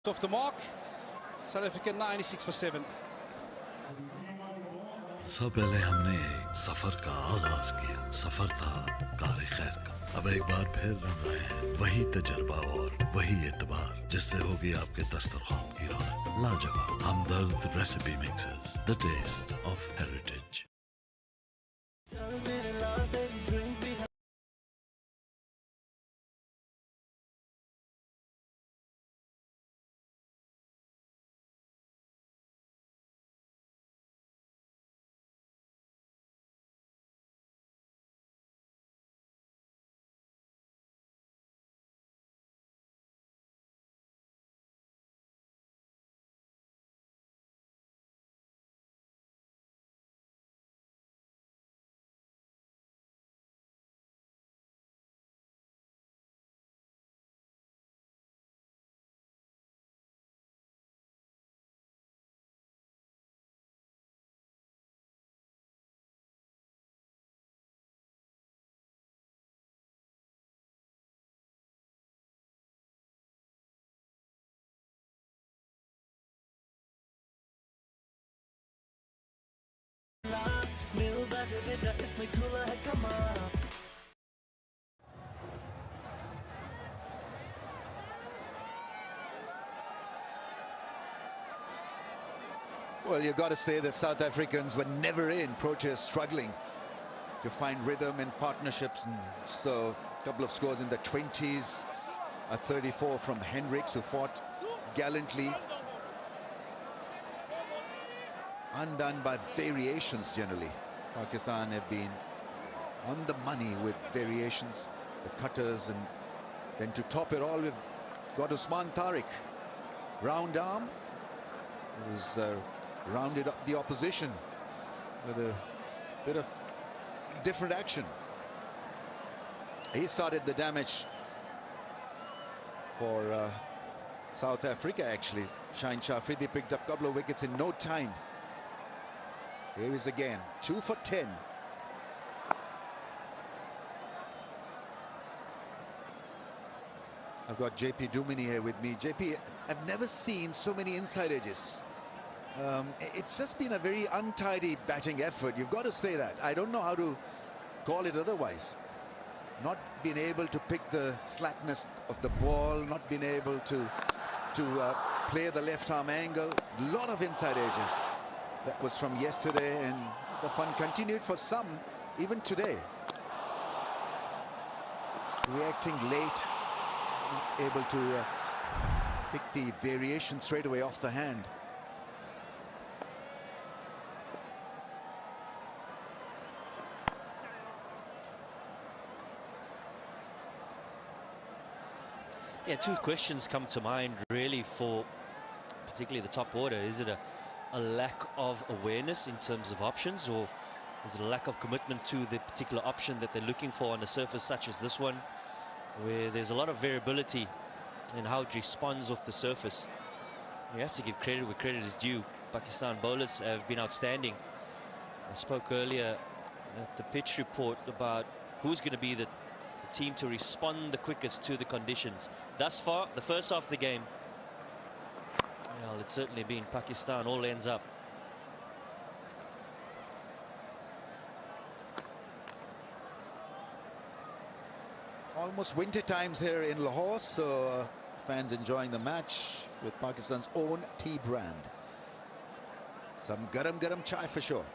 Off the mark. South Africa 96 for 7. सब पहले हमने एक सफर का आगाज किया। सफर था कार खैर का। अब एक बार फिर हम आए हैं वही तजर्बा और वही एतबार जिससे होगी आपके दस्तरखान की रौनक लाजवाब। Hamdard recipe mixes, the taste of heritage. Well, you've got to say that South Africans were never in. Proteas struggling to find rhythm and partnerships. And so a couple of scores in the 20s. A 34 from Hendricks, who fought gallantly. Undone by variations generally. Pakistan have been on the money with variations, the cutters, and then to top it all, we've got Usman Tariq. Round arm, who's rounded up the opposition with a bit of different action. He started the damage for South Africa, actually. Shaheen Shah Afridi picked up a couple of wickets in no time. Here is again, 2 for 10. I've got JP Dumini here with me. JP, I've never seen so many inside edges. It's just been a very untidy batting effort. You've got to say that. I don't know how to call it otherwise. Not being able to pick the slackness of the ball, not being able to play the left arm angle. A lot of inside edges. That was from yesterday, and the fun continued for some even today. Reacting late, able to pick the variation straight away off the hand. Yeah, two questions come to mind really for particularly the top order. Is it a lack of awareness in terms of options, or is it a lack of commitment to the particular option that they're looking for on a surface such as this one, where there's a lot of variability in how it responds off the surface? You have to give credit where credit is due. Pakistan bowlers have been outstanding. I spoke earlier at the pitch report about who's going to be the team to respond the quickest to the conditions. Thus far, the first half of the game, well, it's certainly been Pakistan all ends up. Almost winter times here in Lahore, so fans enjoying the match with Pakistan's own tea brand. Some garam chai for sure.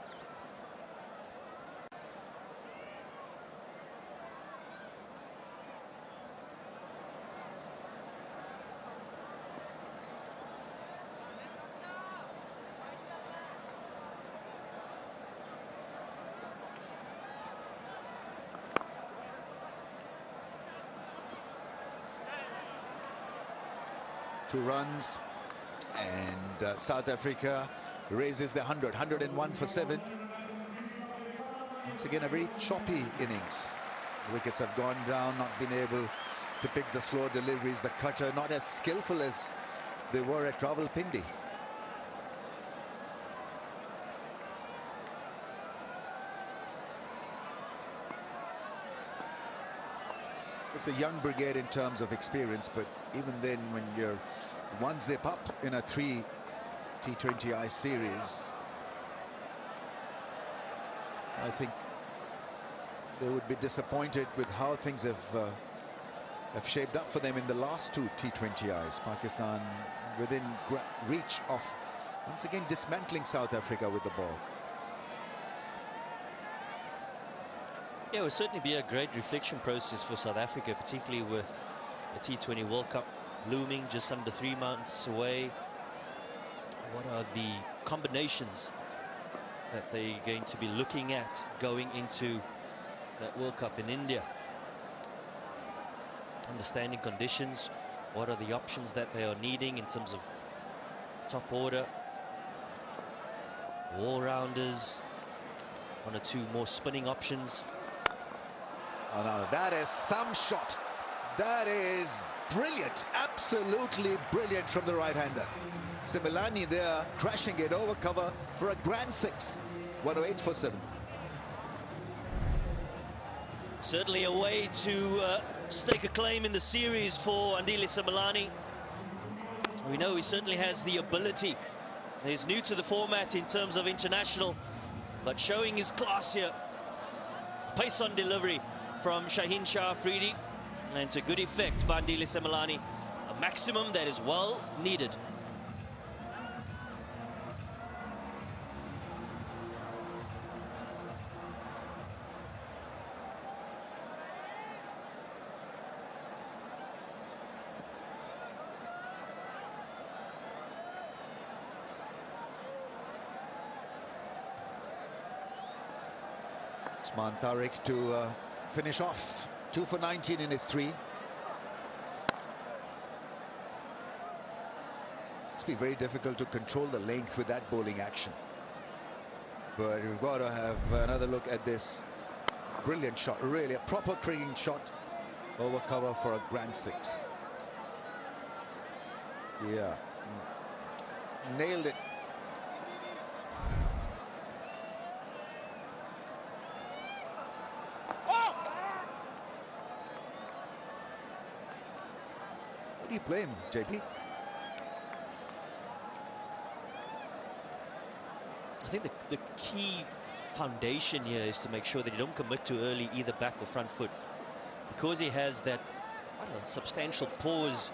Two runs, and South Africa raises the 101 for 7. Once again, a very choppy innings. The wickets have gone down, not been able to pick the slow deliveries. The cutter not as skillful as they were at Rawalpindi. It's a young brigade in terms of experience, but even then, when you're one zip up in a 3 T20I series. I think they would be disappointed with how things have shaped up for them in the last 2 T20Is. Pakistan within reach of once again dismantling South Africa with the ball. Yeah, it will certainly be a great reflection process for South Africa, particularly with the T20 World Cup looming just under 3 months away. What are the combinations that they're going to be looking at going into that World Cup in India? Understanding conditions, what are the options that they are needing in terms of top order, all-rounders, 1 or 2 more spinning options. Oh no, that is some shot. That is brilliant, absolutely brilliant from the right-hander. Simelane there crashing it over cover for a grand 6. 108 for 7. Certainly a way to stake a claim in the series for Andile Simelane. We know he certainly has the ability. He's new to the format in terms of international, but showing his class here. Pace on delivery from Shaheen Shah Afridi, and to good effect by Andile Simelane. A maximum that is well needed. Usman Tariq to finish off. 2 for 19 in his 3. It's been very difficult to control the length with that bowling action. But we've got to have another look at this brilliant shot. Really a proper cricketing shot over cover for a grand 6. Yeah. Nailed it. How do you play him, JP? I think the key foundation here is to make sure that you don't commit too early either back or front foot, because he has that quite a substantial pause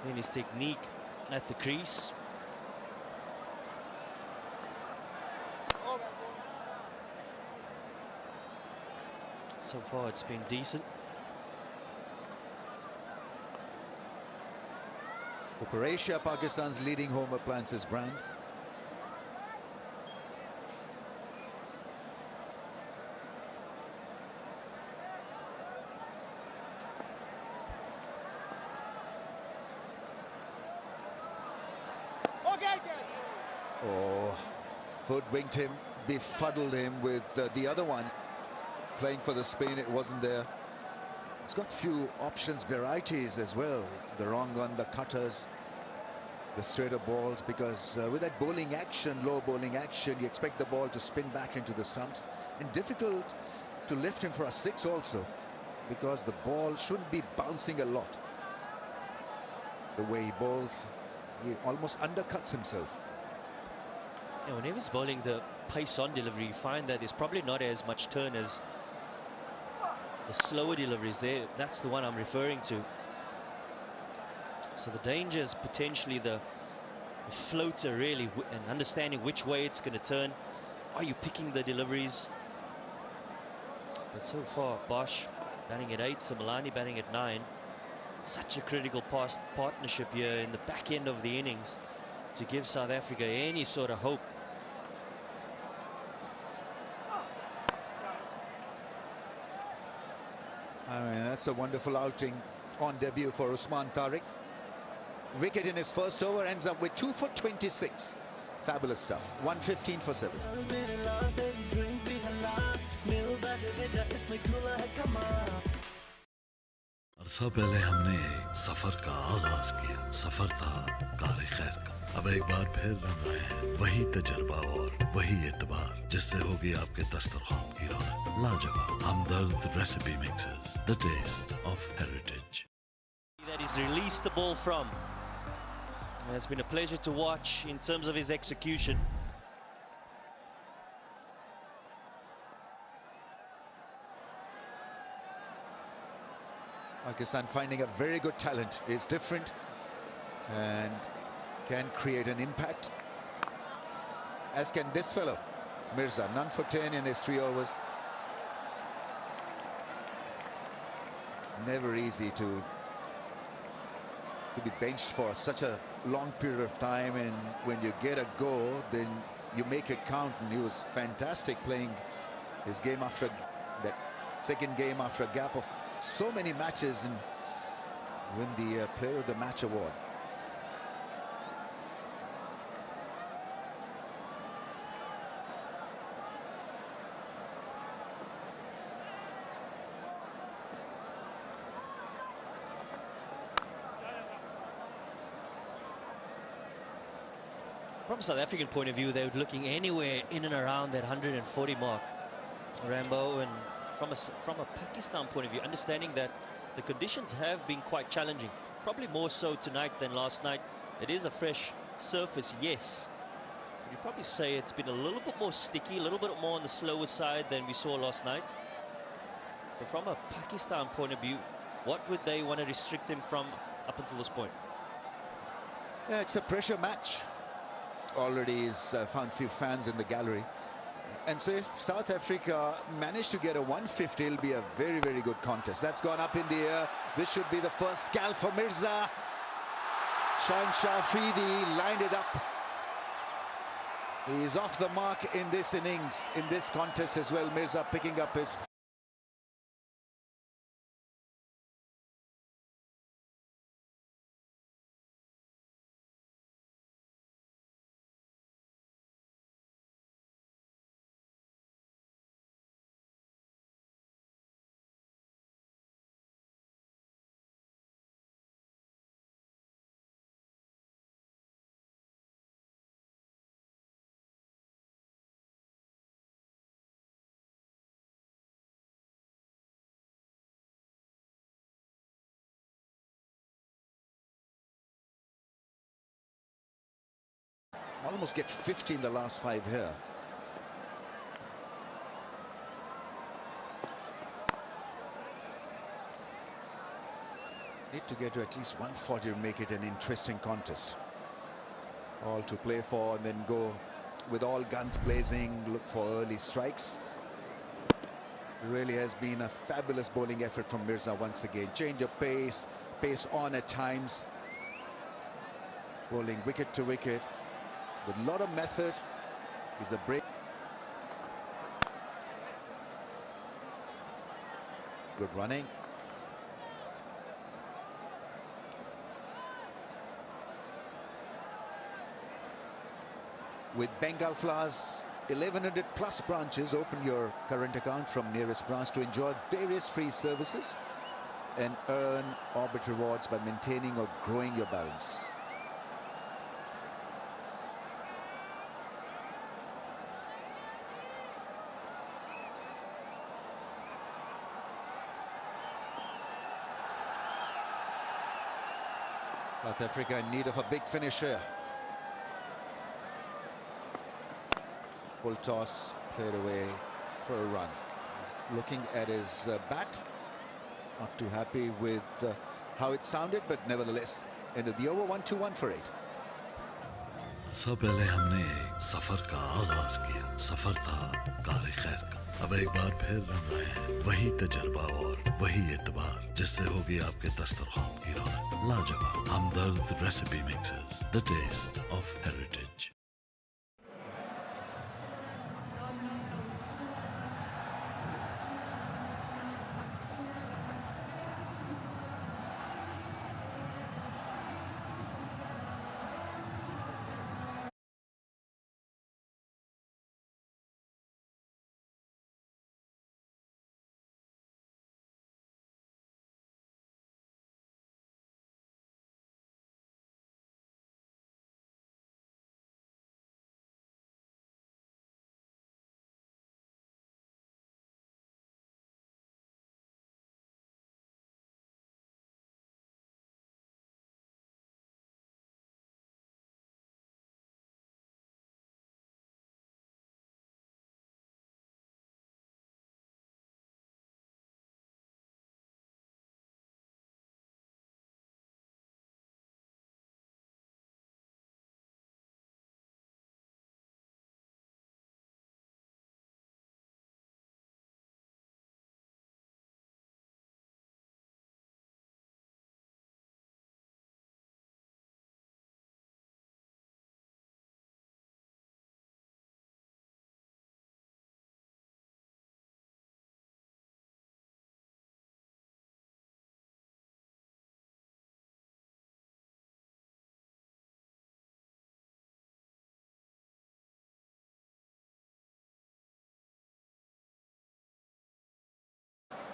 in his technique at the crease. So far it's been decent. Cooper Asia, Pakistan's leading home appliances brand. Oh, hoodwinked him, befuddled him with the other one. Playing for the spin, it wasn't there. It's got few options, varieties as well. The wrong one, the cutters, the straighter balls, because with that bowling action, low bowling action, you expect the ball to spin back into the stumps. And difficult to lift him for a 6 also, because the ball shouldn't be bouncing a lot. The way he bowls, he almost undercuts himself. Yeah, whenever he's bowling the pace on delivery, you find that there's probably not as much turn as the slower deliveries there. That's the one I'm referring to. So the danger is potentially the floater, really, and understanding which way it's going to turn. Are you picking the deliveries? But so far, Bosch batting at 8, Simelane batting at 9. Such a critical partnership here in the back end of the innings to give South Africa any sort of hope. I mean, that's a wonderful outing on debut for Usman Tariq. Wicket in his first over, ends up with 2 for 26. Fabulous stuff. 115 for 7. अरसा पहले हमने एक सफर का आगाज किया। सफर था car खैर का। अब एक बार फिर रंग आए हैं वही तजर्बा और वही एतबार, जिससे होगी आपके दस्तरखान की रौनक लाजवाब। Hamdard recipe mixes, the taste of heritage. That he's released the ball from. It's been a pleasure to watch in terms of his execution. Pakistan finding a very good talent. Is different and can create an impact, as can this fellow, Mirza. None for 10 in his 3 overs. Never easy to be benched for such a long period of time, and when you get a go, then you make it count. And he was fantastic playing his game after that second game after a gap of so many matches, and win the Player of the Match award. From a South African point of view, they were looking anywhere in and around that 140 mark, Rambo. And from a Pakistan point of view, understanding that the conditions have been quite challenging, probably more so tonight than last night. It is a fresh surface, yes. You'd probably say it's been a little bit more sticky, a little bit more on the slower side than we saw last night. But from a Pakistan point of view, what would they want to restrict him from up until this point? Yeah, it's a pressure match. Already he's found few fans in the gallery. And so if South Africa managed to get a 150, it'll be a very, very good contest. That's gone up in the air. This should be the first scalp for Mirza. Shaheen Shah Afridi lined it up. He's off the mark in this innings, in this contest as well. Mirza picking up his almost get 50 in the last 5 here. Need to get to at least 140 to make it an interesting contest. All to play for, and then go with all guns blazing, look for early strikes. It really has been a fabulous bowling effort from Mirza once again. Change of pace, pace on at times. Bowling wicket to wicket with a lot of method. Is a break. Good running. With Bengal Flowers 1100 plus branches, open your current account from nearest branch to enjoy various free services and earn Orbit rewards by maintaining or growing your balance. South Africa in need of a big finish here. Full toss, played away for a run. He's looking at his bat. Not too happy with how it sounded, but nevertheless, end of the over, 1-2-1 for 8. सबसे पहले हमने एक सफर का आगाज किया। सफर था car खैर का। अब एक बार फिर हम आए हैं वही तजर्बा और वही एतबार जिससे होगी आपके दस्तरखान की रौनक लाजवाब। Hamdard recipe mixes, the taste of heritage.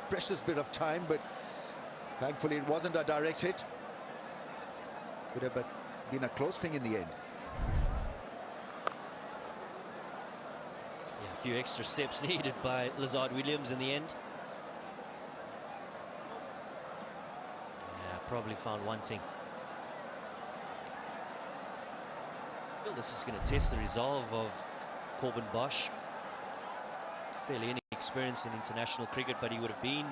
precious bit of time, but thankfully it wasn't a direct hit. Could have been a close thing in the end. Yeah, a few extra steps needed by Lazard Williams in the end. Yeah, probably found wanting. I feel this is going to test the resolve of Corbin Bosch. Fairly inexperienced in international cricket, but he would have been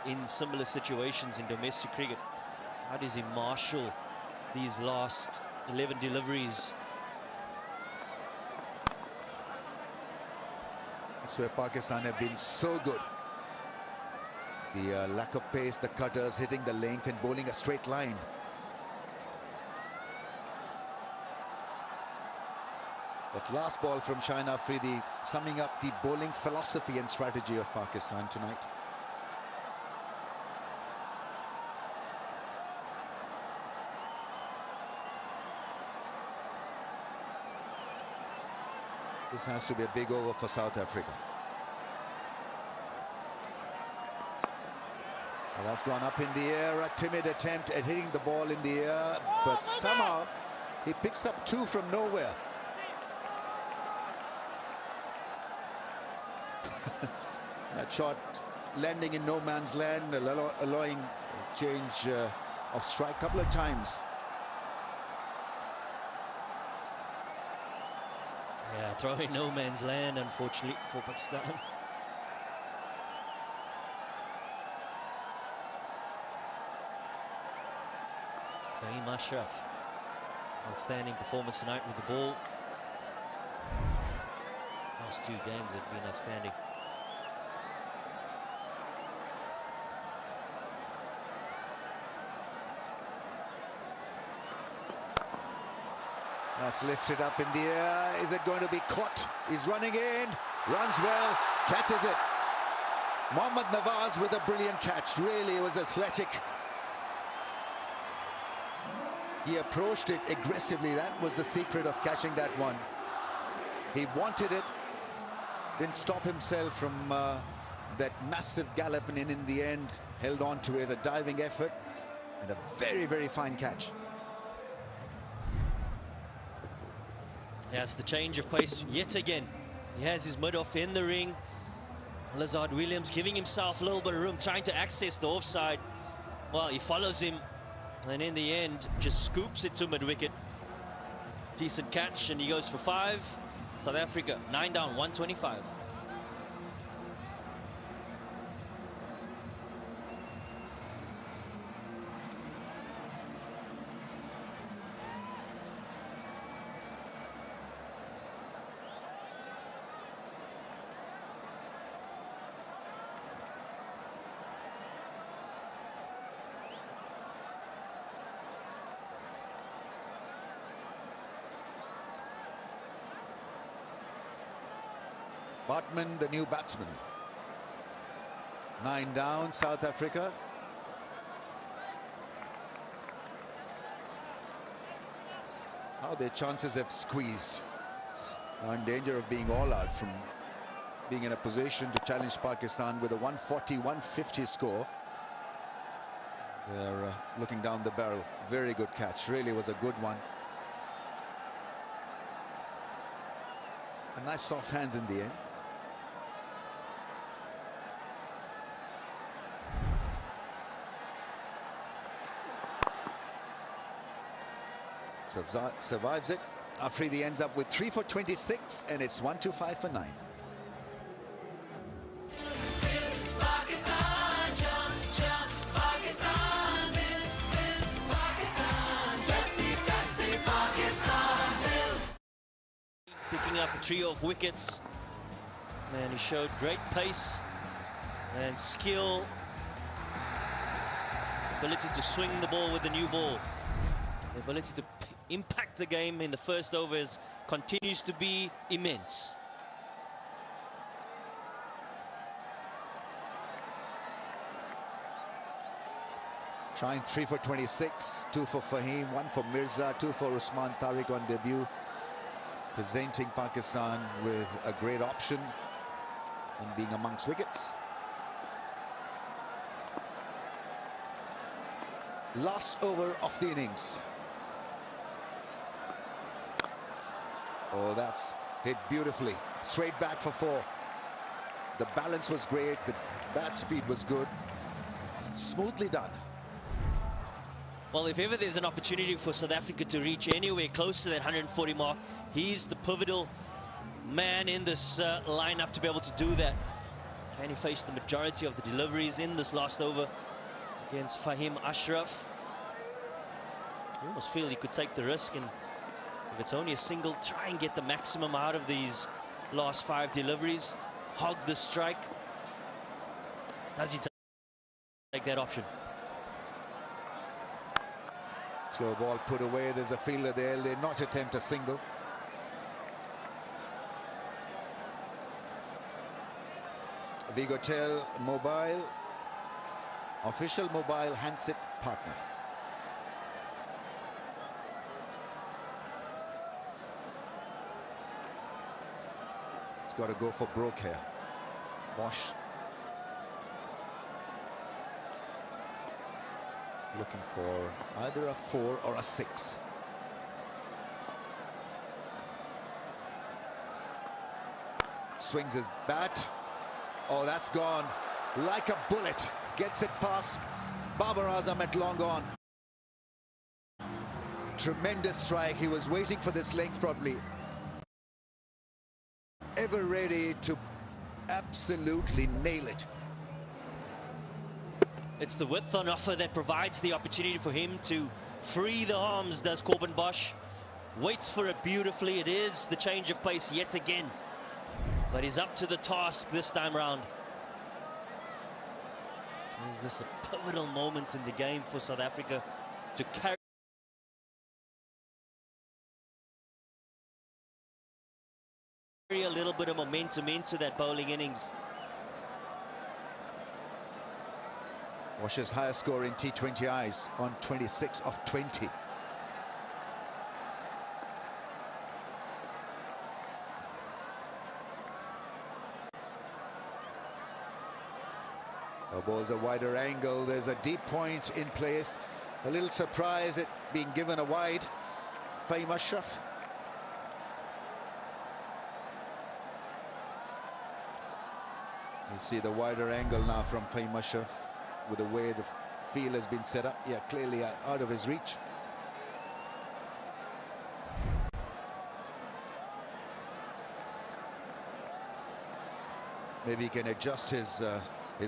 in similar situations in domestic cricket. How does he marshal these last 11 deliveries? That's where Pakistan have been so good. The lack of pace, the cutters hitting the length and bowling a straight line. That last ball from Shaheen Afridi summing up the bowling philosophy and strategy of Pakistan tonight. This has to be a big over for South Africa. Well, that's gone up in the air, a timid attempt at hitting the ball in the air, but somehow he picks up two from nowhere. That shot landing in no man's land, allowing change of strike a couple of times. Yeah, throw in no man's land, unfortunately, for Pakistan. Fahim Ashraf, outstanding performance tonight with the ball. Last two games have been outstanding. That's lifted up in the air. Is it going to be caught? He's running in, runs well, catches it. Mohammad Nawaz with a brilliant catch. Really, it was athletic. He approached it aggressively. That was the secret of catching that one. He wanted it, didn't stop himself from that massive gallop, and in the end held on to it. A diving effort and a very, very fine catch. Yes, the change of pace yet again. He has his mid-off in the ring. Lazard Williams giving himself a little bit of room, trying to access the offside. Well, he follows him, and in the end just scoops it to mid-wicket. Decent catch, and he goes for 5. South Africa 9 down, 125. Bartman, the new batsman. 9 down, South Africa. How their chances have squeezed. Now in danger of being all out from being in a position to challenge Pakistan with a 140-150 score. They're looking down the barrel. Very good catch. Really was a good one. A nice soft hands in the end. Survives it. Afridi ends up with 3 for 26, and it's 125 for 9. Picking up a trio of wickets, and he showed great pace and skill, ability to swing the ball with the new ball. The ability to impact the game in the first overs continues to be immense. Trying 3 for 26, 2 for Fahim, 1 for Mirza, 2 for Usman Tariq on debut. Presenting Pakistan with a great option in being amongst wickets. Last over of the innings. Oh, that's hit beautifully. Straight back for 4. The balance was great. The bat speed was good. Smoothly done. Well, if ever there's an opportunity for South Africa to reach anywhere close to that 140 mark, he's the pivotal man in this lineup to be able to do that. Can he face the majority of the deliveries in this last over against Fahim Ashraf? You almost feel he could take the risk, and if it's only a single, try and get the maximum out of these last 5 deliveries. Hog the strike. Does he take that option? Slow ball put away. There's a fielder there. They'll not attempt a single. Vigotel Mobile, official mobile handset partner. It's got to go for broke here. Bosch looking for either a 4 or a 6. Swings his bat. Oh, that's gone like a bullet. Gets it past Babar Azam at long on. Tremendous strike. He was waiting for this length probably. Ever ready to absolutely nail it. It's the width on offer that provides the opportunity for him to free the arms, does Corbin Bosch. Waits for it beautifully. It is the change of pace yet again. But he's up to the task this time round. Is this a pivotal moment in the game for South Africa to carry a little bit of momentum into that bowling innings? Bosch's highest score in T20Is on 26 of 20. Ball's a wider angle. There's a deep point in place. A little surprise at being given a wide. Fahim Ashraf. You see the wider angle now from Fahim Ashraf with the way the field has been set up. Yeah, clearly out of his reach. Maybe he can adjust his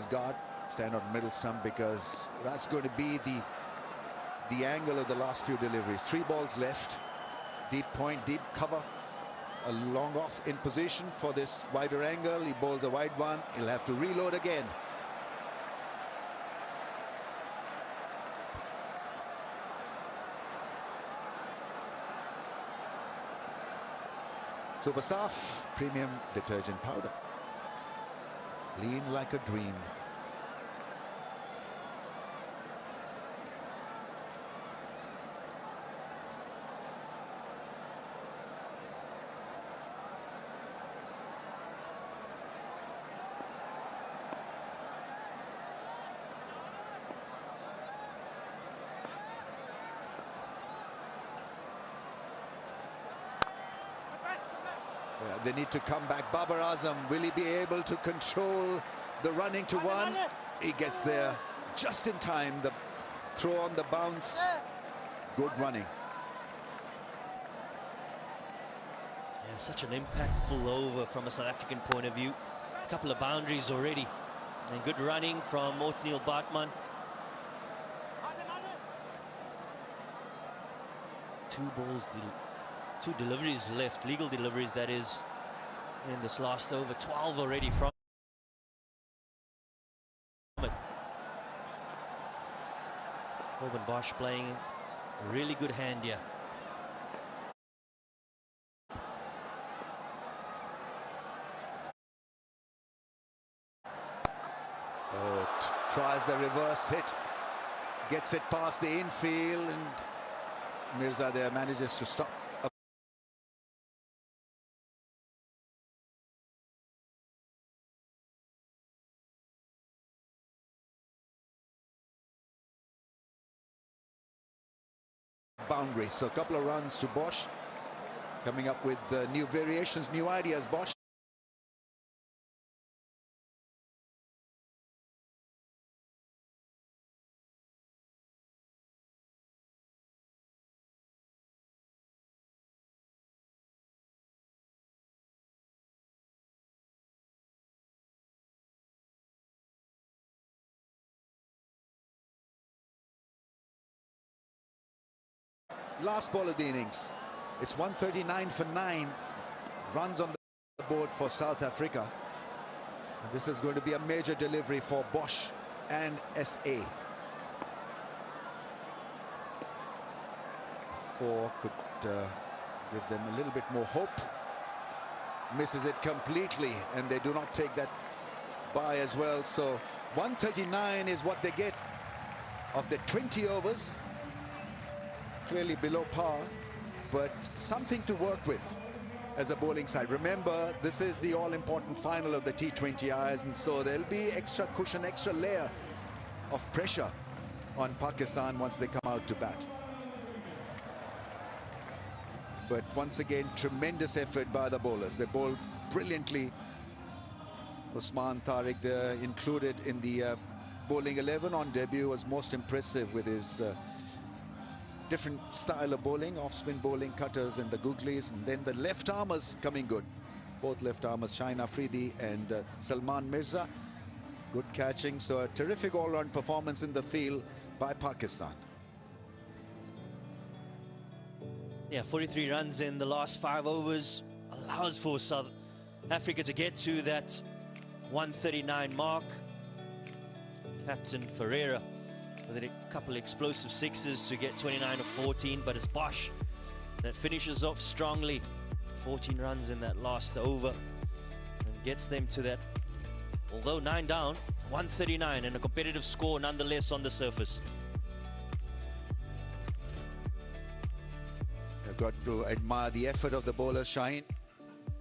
guard. Stand on middle stump, because that's going to be the angle of the last few deliveries. 3 balls left. Deep point, deep cover. A long off in position for this wider angle. He bowls a wide one. He'll have to reload again. Super Saf premium detergent powder. Clean like a dream. They need to come back. Babar Azam, will he be able to control the running to 1? He gets there just in time. The throw on the bounce. Good running. Yeah, such an impactful over from a South African point of view. A couple of boundaries already. And good running from Othniel Bartman. 2 balls, 2 deliveries left, legal deliveries that is, in this last over. 12 already from it. Corbin Bosch playing a really good hand here. Oh, tries the reverse hit, gets it past the infield, and Mirza there manages to stop boundary. So a couple of runs to Bosch, coming up with new variations, new ideas, Bosch. Last ball of the innings. It's 139 for 9 runs on the board for South Africa. And this is going to be a major delivery for Bosch and SA. 4 could give them a little bit more hope. Misses it completely, and they do not take that bye as well. So 139 is what they get of the 20 overs. Clearly below par, but something to work with as a bowling side. Remember, this is the all-important final of the T20Is, and so there'll be extra cushion, extra layer of pressure on Pakistan once they come out to bat. But once again, tremendous effort by the bowlers. They bowl brilliantly. Usman Tariq, included in the bowling 11 on debut, was most impressive with his different style of bowling, off-spin bowling, cutters and the googlies, and then the left-armers coming good. Both left-armers, Shaheen Afridi and Salman Mirza. Good catching, so a terrific all-round performance in the field by Pakistan. Yeah, 43 runs in the last 5 overs allows for South Africa to get to that 139 mark. Captain Ferreira with a couple of explosive sixes to get 29 of 14, but it's Bosch that finishes off strongly. 14 runs in that last over and gets them to that, although 9 down, 139, and a competitive score nonetheless on the surface. I've got to admire the effort of the bowlers. Shaheen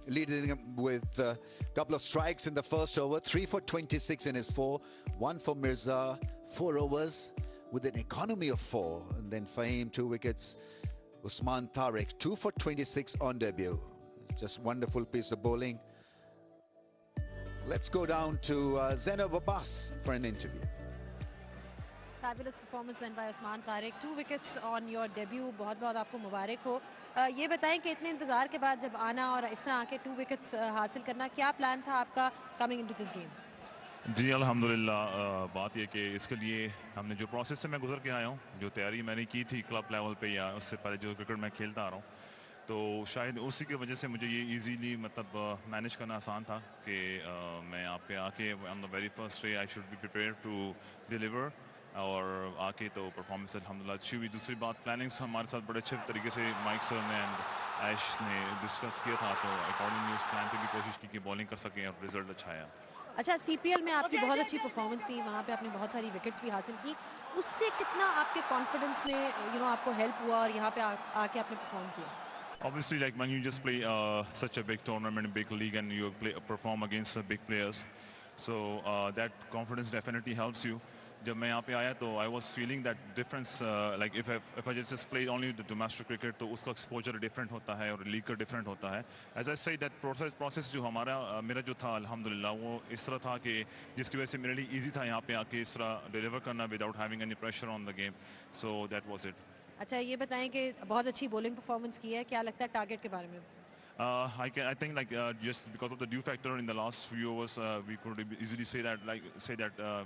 leading them with a couple of strikes in the first over, 3 for 26 in his 4, 1 for Mirza, 4 overs with an economy of 4, and then Fahim 2 wickets. Usman Tariq 2 for 26 on debut. Just wonderful piece of bowling. Let's go down to Zainab Abbas for an interview. Fabulous performance then by Usman Tariq. 2 wickets on your debut. बहुत-बहुत आपको मुबारक हो. ये बताएं कि इतने इंतजार के बाद जब आना और इस तरह आके 2 wickets हासिल करना, क्या प्लान था आपका coming into this game? जी अल्हम्दुलिल्लाह, बात ये कि इसके लिए हमने जो प्रोसेस से मैं गुजर के आया हूँ, जो तैयारी मैंने की थी क्लब लेवल पे या उससे पहले जो क्रिकेट मैं खेलता आ रहा हूँ, तो शायद उसी की वजह से मुझे ये इजीली मतलब मैनेज करना आसान था कि मैं यहाँ पे आके on the very first day I should be prepare to deliver, और आके तो परफॉर्मेंस अल्हम्दुलिल्लाह अच्छी हुई. दूसरी बात, प्लानिंग्स हमारे साथ बड़े अच्छे तरीके से माइक सर ने एंड ऐश ने डिस्कस किया था, तो अकॉर्डिंगली उस प्लान पे भी कोशिश की कि बॉलिंग कर सकें और रिजल्ट अच्छा आया. अच्छा, सीपीएल में आपकी बहुत अच्छी परफॉर्मेंस थी, वहाँ पे आपने बहुत सारी विकेट्स भी हासिल की. उससे कितना आपके कॉन्फिडेंस में आपको हेल्प हुआ और यहाँ पे आके आपने परफॉर्म किया? Obviously, like when you just play such a big tournament, big league, and you perform against big players, so that confidence definitely helps you. जब मैं यहाँ पे आया तो I was feeling that difference, like if I just play only the domestic cricket, तो उसका exposure different होता है और league का different होता है. As I say, that process जो मेरा जो था अल्हम्दुलिल्लाह वो इस तरह था कि जिसकी वजह से मेरे लिए easy था यहाँ पे आके इस तरह deliver करना without having any pressure on the game. So that was it. अच्छा, ये बताएं कि बहुत अच्छी bowling performance की है, क्या लगता है target के बारे में? I think like just because of the dew factor in the last few overs, we could easily say that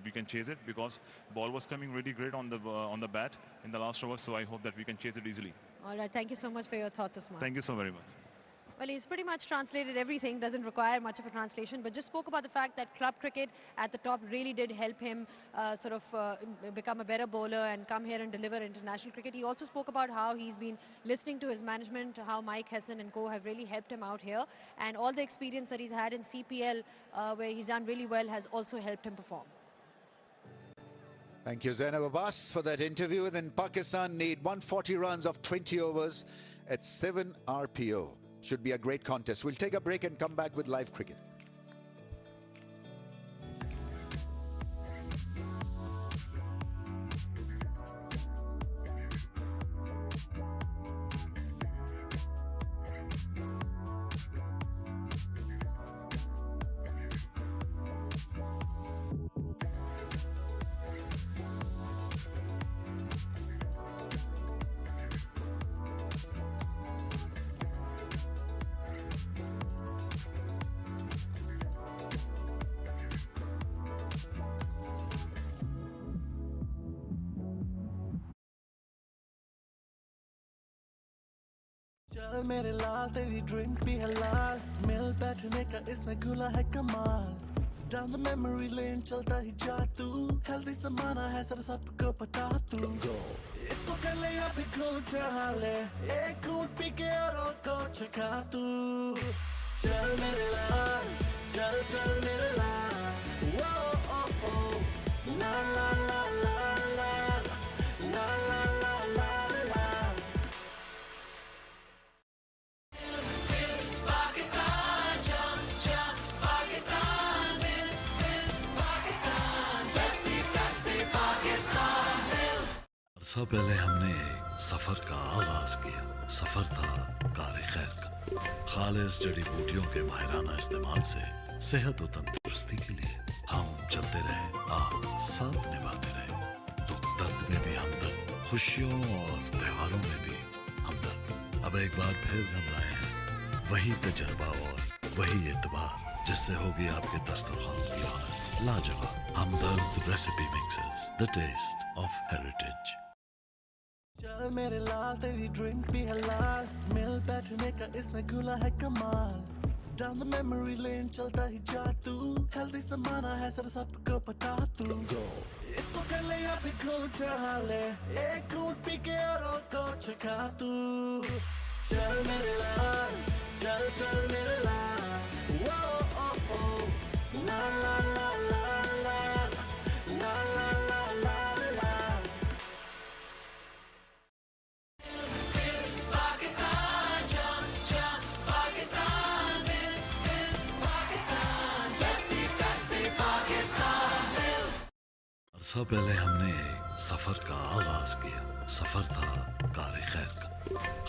we can chase it, because ball was coming really great on the bat in the last over, so I hope that we can chase it easily. All right, thank you so much for your thoughts, Usman. Thank you so very much. Well, he's pretty much translated everything, doesn't require much of a translation, but just spoke about the fact that club cricket at the top really did help him become a better bowler and come here and deliver international cricket. He also spoke about how he's been listening to his management, how Mike Hesson and co have really helped him out here, and all the experience that he's had in CPL, where he's done really well, has also helped him perform. Thank you, Zainab Abbas, for that interview. And then Pakistan need 140 runs of 20 overs at 7 RPO. Should be a great contest. We'll take a break and come back with live cricket. चल मेरे लाल तेरी drink भी हलाल मिल बैठने का इसमें घुला है कमाल Down the memory lane चलता ही जा तू Healthy समाना है सर सबको पता तू इसको कर ले या फिर खून चढ़ा ले एक घूंट पी के औरों को चखा तू चल मेरे लाल चल चल मेरे लाल वो ओ ओ la la la la la la la la la la अरसा पहले हमने एक सफर का आगाज किया सफर था कार खैर का खालिस जड़ी बूटियों के माहिराना इस्तेमाल से सेहत और तंदुरुस्ती के लिए हम चलते रहे आप साथ निभाते रहे दुख दर्द में भी हमदर्द खुशियों और त्योहारों में भी हमदर्द अब एक बार फिर हम आए हैं वही तजर्बा और वही एतबार जिससे होगी आपके दस्तरखान की रौनक लाजवाब Hamdard recipe mixes the taste of heritage चल मेरे लाल तेरी ड्रिंक भी हलाल मिल बैठने का इसमें घुला है कमाल Down the memory lane चलता ही जा तू Healthy समाना है सर सबको पता तू इसको कर ले या फिर खून चढ़ा ले एक घूंट पी के औरों को चखा तू चल मेरे लाल चल चल मेरे लाल वो ओ ओ la la la la la la la la la la अरसा पहले हमने एक सफर का आगाज किया सफर था कार खैर का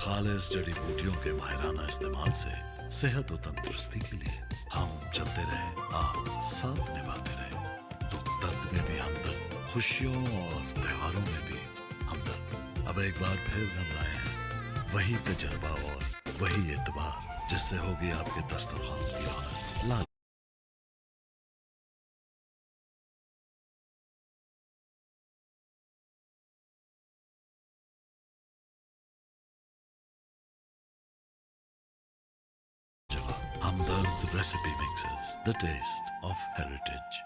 खालिस जड़ी बूटियों के माहिराना इस्तेमाल से सेहत और तंदुरुस्ती के लिए हम चलते रहे आप साथ निभाते रहे दुख दर्द में भी हमदर्द खुशियों और त्योहारों में भी हमदर्द अब एक बार फिर हम आए हैं वही तजर्बा और वही एतबार जिससे होगी आपके दस्तरखान की रौनक लाल Hamdard recipe mixes the taste of heritage.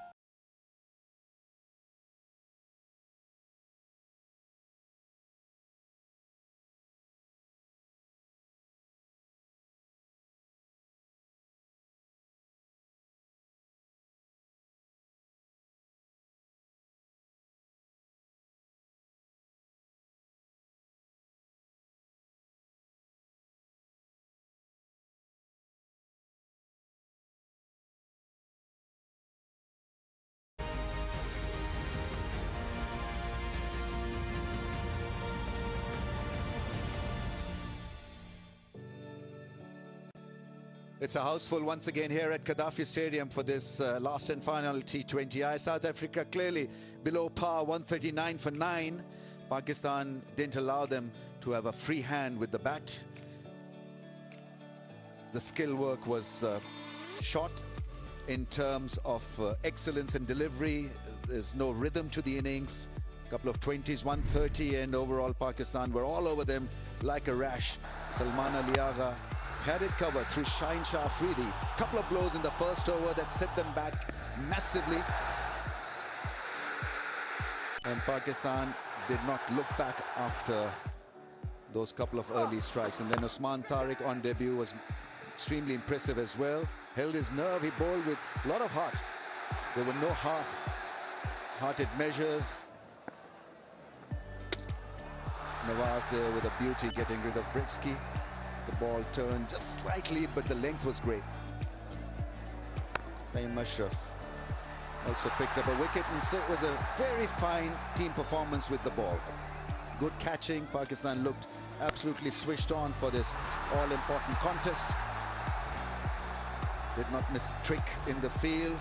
It's a house full once again here at Gaddafi Stadium for this last and final T20I. South Africa clearly below par, 139 for 9. Pakistan didn't allow them to have a free hand with the bat. The skill work was shot in terms of excellence in delivery. There's no rhythm to the innings. Couple of 20s, 130, and overall Pakistan were all over them like a rash. Salman Ali Agha had it covered through Shaheen Shah Afridi. Couple of blows in the first over that set them back massively. And Pakistan did not look back after those couple of early strikes. And then Usman Tariq on debut was extremely impressive as well. Held his nerve, he bowled with a lot of heart. There were no half-hearted measures. Nawaz there with a beauty, getting rid of Britsky. The ball turned just slightly, but the length was great. Naeem Ashraf also picked up a wicket, and so it was a very fine team performance with the ball. Good catching. Pakistan looked absolutely switched on for this all-important contest. Did not miss a trick in the field.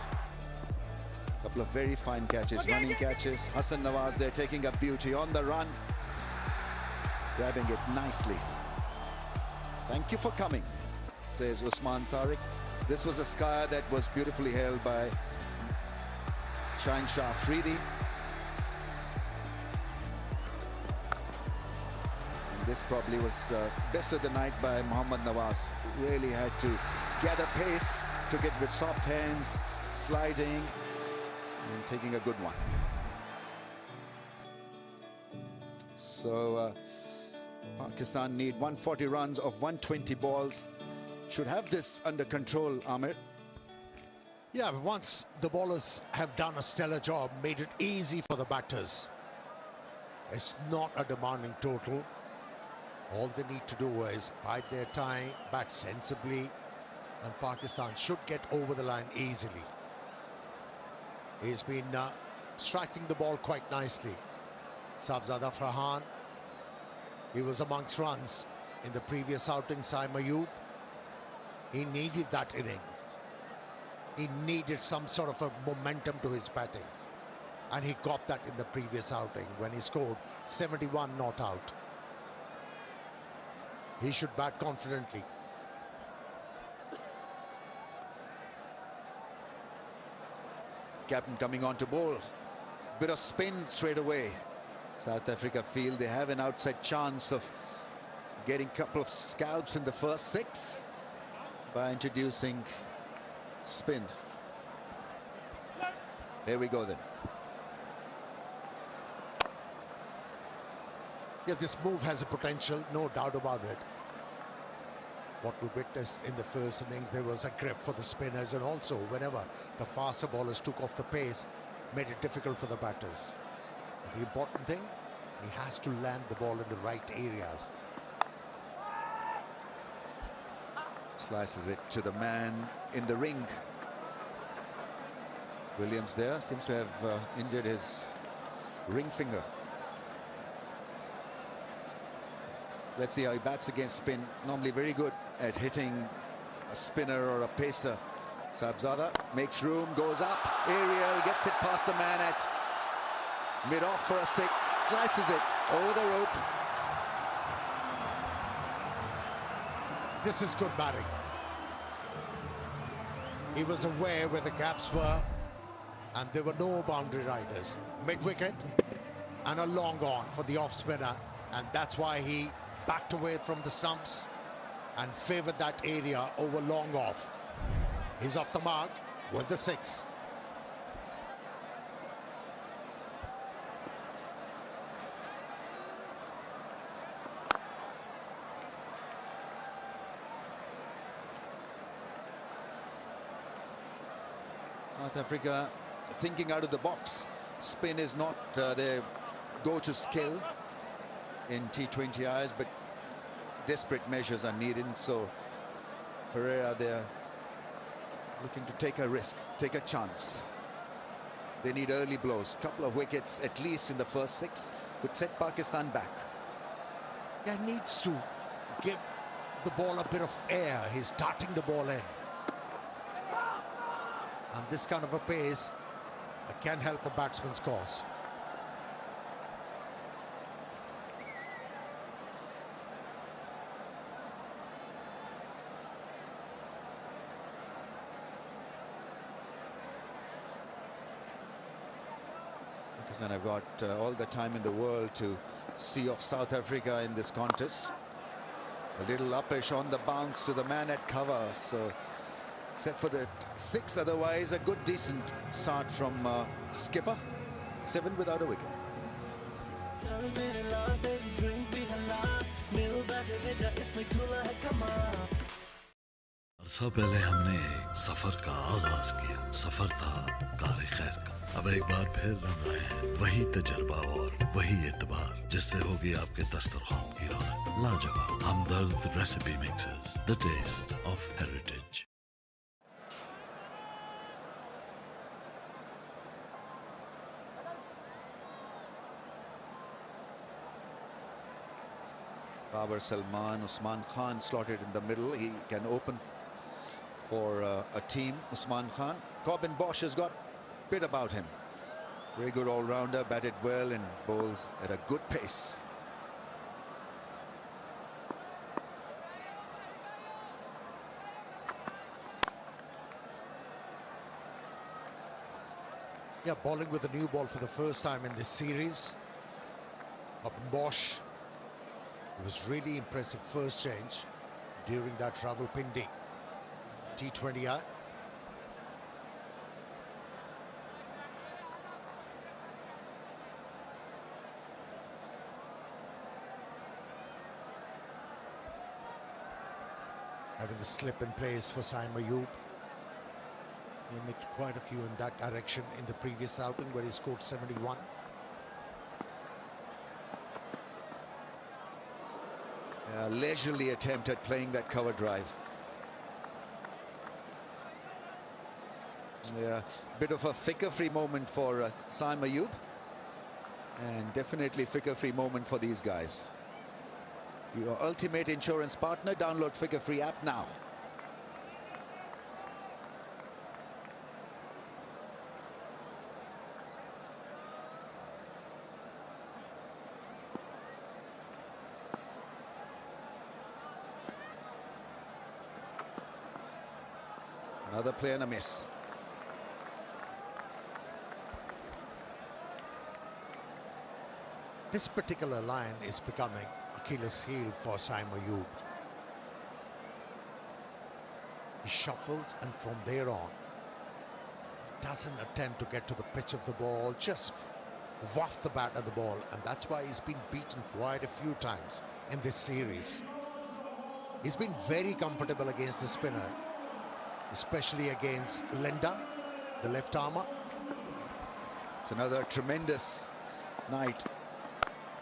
Couple of very fine catches, running catches. Hassan Nawaz there taking a beauty on the run, grabbing it nicely. Thank you for coming, says Usman Tariq. This was a sky that was beautifully held by Shaheen Shah Afridi. And this this probably was best of the night by Mohammad Nawaz. Really had to gather pace, took it with soft hands, sliding and taking a good one. So Pakistan need 140 runs of 120 balls. Should have this under control, Amir. Yeah, but once the bowlers have done a stellar job, made it easy for the batters. It's not a demanding total. All they need to do is bide their time, bat sensibly, and Pakistan should get over the line easily. He's been striking the ball quite nicely. Sabzada Farhan, he was amongst runs in the previous outing. Saim Ayub, he needed that innings. He needed some sort of a momentum to his batting, and he got that in the previous outing when he scored 71 not out. He should bat confidently. Captain coming on to bowl. Bit of spin straight away. South Africa feel they have an outside chance of getting a couple of scalps in the first 6 by introducing spin. Here we go then. Yeah, this move has a potential, no doubt about it. What we witnessed in the first innings, there was a grip for the spinners, and also whenever the faster bowlers took off the pace, made it difficult for the batters. But the important thing, he has to land the ball in the right areas. Slices it to the man in the ring. Williams there seems to have injured his ring finger. Let's see how he bats against spin. Normally very good at hitting a spinner or a pacer. Sabzada makes room, goes up, aerial, gets it past the man at mid-off for a 6, slices it over the rope. This is good batting. He was aware where the gaps were, and there were no boundary riders. Mid-wicket and a long on for the off-spinner, and that's why he backed away from the stumps and favoured that area over long off. He's off the mark with the 6. South Africa thinking out of the box. Spin is not their go-to skill in T20Is, but desperate measures are needed. So Ferreira, they're looking to take a risk, take a chance. They need early blows, couple of wickets at least in the first 6 could set Pakistan back. Yeah, needs to give the ball a bit of air. He's darting the ball in, and this kind of a pace can help a batsman's cause. And I've got all the time in the world to see off South Africa in this contest. A little uppish on the bounce to the man at cover. So except for the 6, otherwise a good decent start from skipper. 7 without a wicket. अरसा पहले हमने एक सफर का आगाज किया। सफर था car खैर का। अब एक बार फिर रंग आए हैं वही तजर्बा और वही एतबार, जिससे होगी आपके दस्तरखान की रौनक लाजवाब। Hamdard recipe mixes, the taste of heritage. Babar Salman, Usman Khan slotted in the middle. He can open for a team. Usman Khan. Corbin Bosch has got a bit about him. Very good all-rounder, batted well and bowls at a good pace. Yeah, bowling with a new ball for the first time in this series. Corbin Bosch It was really impressive first change during that Rawalpindi T20I. Having a slip in place for Saim Ayub. He made quite a few in that direction in the previous outing where he scored 71. Leisurely attempt at playing that cover drive. Yeah, bit of a flicker-free moment for Saim Ayub, and definitely flicker-free moment for these guys. Your ultimate insurance partner. Download Flicker Free app now. Another play and a miss. This particular line is becoming Achilles' heel for Saim Ayub. He shuffles, and from there on doesn't attempt to get to the pitch of the ball, just waft the bat at the ball, and that's why he's been beaten quite a few times in this series. He's been very comfortable against the spinner, especially against Linda, the left armer. It's another tremendous night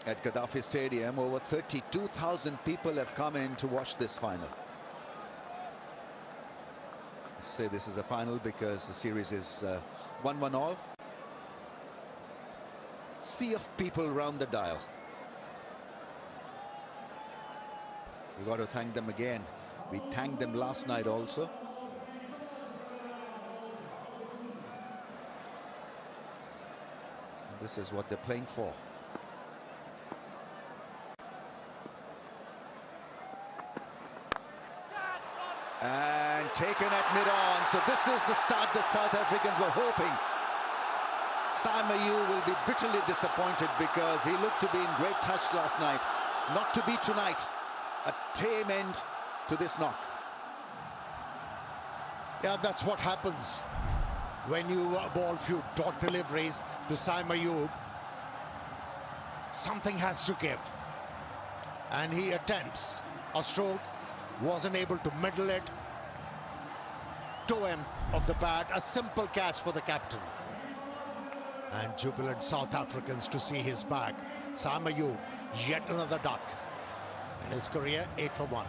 at Gaddafi Stadium. Over 32,000 people have come in to watch this final. I say this is a final because the series is 1-1 all. Sea of people around the dial. We've got to thank them again. We thanked them last night also. And this is what they're playing for. And taken at mid-on. So this is the start that South Africans were hoping. Saim Ayub will be bitterly disappointed because he looked to be in great touch last night. Not to be tonight. A tame end to this knock. Yeah, that's what happens when you ball few dot deliveries to Saim Ayub. Something has to give. And he attempts a stroke. Wasn't able to middle it. Toe end of the bat. A simple catch for the captain. And jubilant South Africans to see his back. Saim Ayub, yet another duck. In his career, 8 for 1.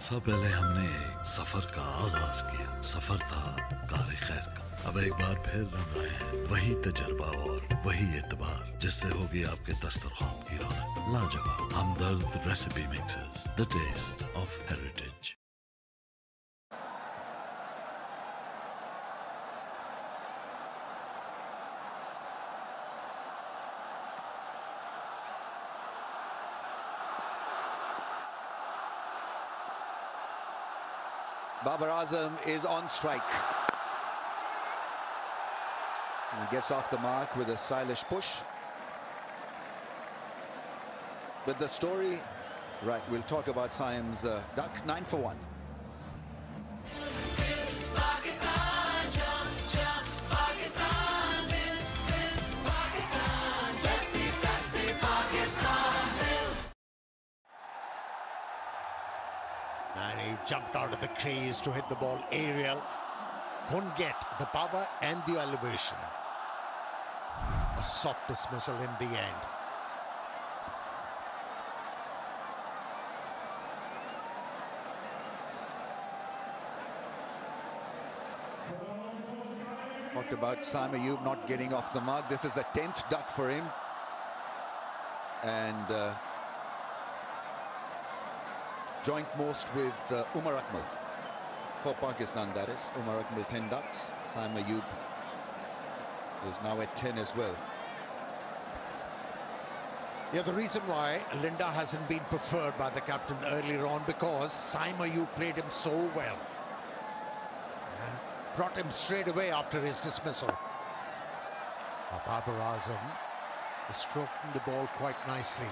सब पहले हमने सफर का आगाज किया। सफर था car खैर का। अब एक बार फिर रंग आए हैं वही तजर्बा और वही एतबार जिससे होगी आपके दस्तरखान की रौनक लाजवाब। Hamdard recipe mixes, the taste of heritage. Babar Azam is on strike. He gets off the mark with a stylish push. But the story, right, we'll talk about Saim's duck, 9 for 1. And he jumped out of the crease to hit the ball aerial. Couldn't get the power and the elevation. A soft dismissal in the end. Talked about Saim Ayub not getting off the mark. This is the 10th duck for him. And joint most with Umar Akmal. For Pakistan, that is. Umar Akmal 10 ducks. Saim Ayub is now at 10 as well. Yeah, the reason why Linda hasn't been preferred by the captain earlier on because Saim Ayub played him so well. And brought him straight away after his dismissal. Babar Azam is stroking the ball quite nicely.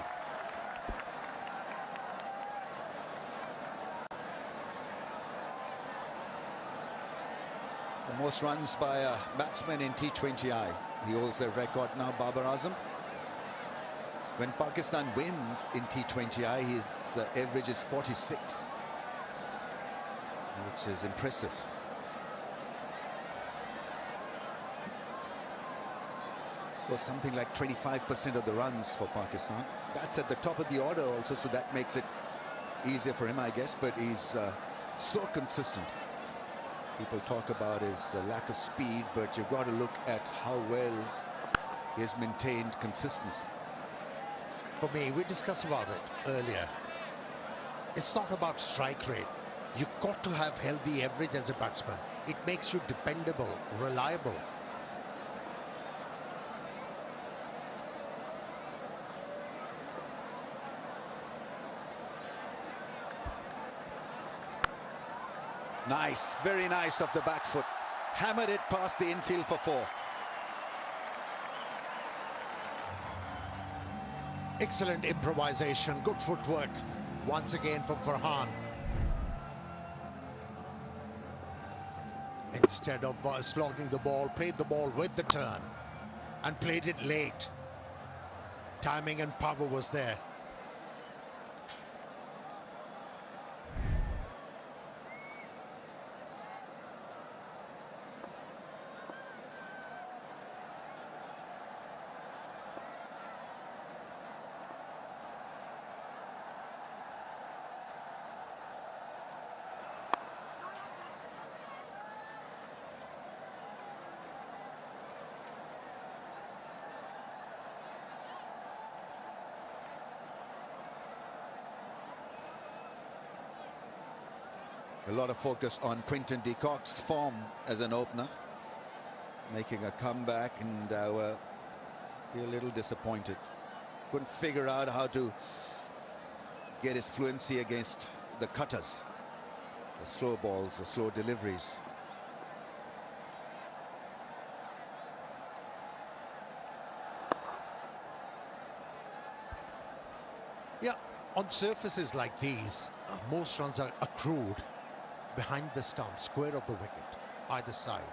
The most runs by a batsman in T20I. He holds the record now, Babar Azam. When Pakistan wins in T20I, his average is 46, which is impressive. Scores something like 25% of the runs for Pakistan. That's at the top of the order also, so that makes it easier for him, I guess, but he's so consistent. People talk about his lack of speed, but you've got to look at how well he has maintained consistency. For me, we discussed about it earlier. It's not about strike rate. You've got to have healthy average as a batsman. It makes you dependable, reliable. Nice, very nice off the back foot. Hammered it past the infield for 4. Excellent improvisation, good footwork once again from Farhan. Instead of slogging the ball, played the ball with the turn and played it late. Timing and power was there. A lot of focus on Quinton de Kock's form as an opener, making a comeback, and we'll be a little disappointed. Couldn't figure out how to get his fluency against the cutters, the slow balls, the slow deliveries. Yeah, on surfaces like these, most runs are accrued behind the stump, square of the wicket, either side.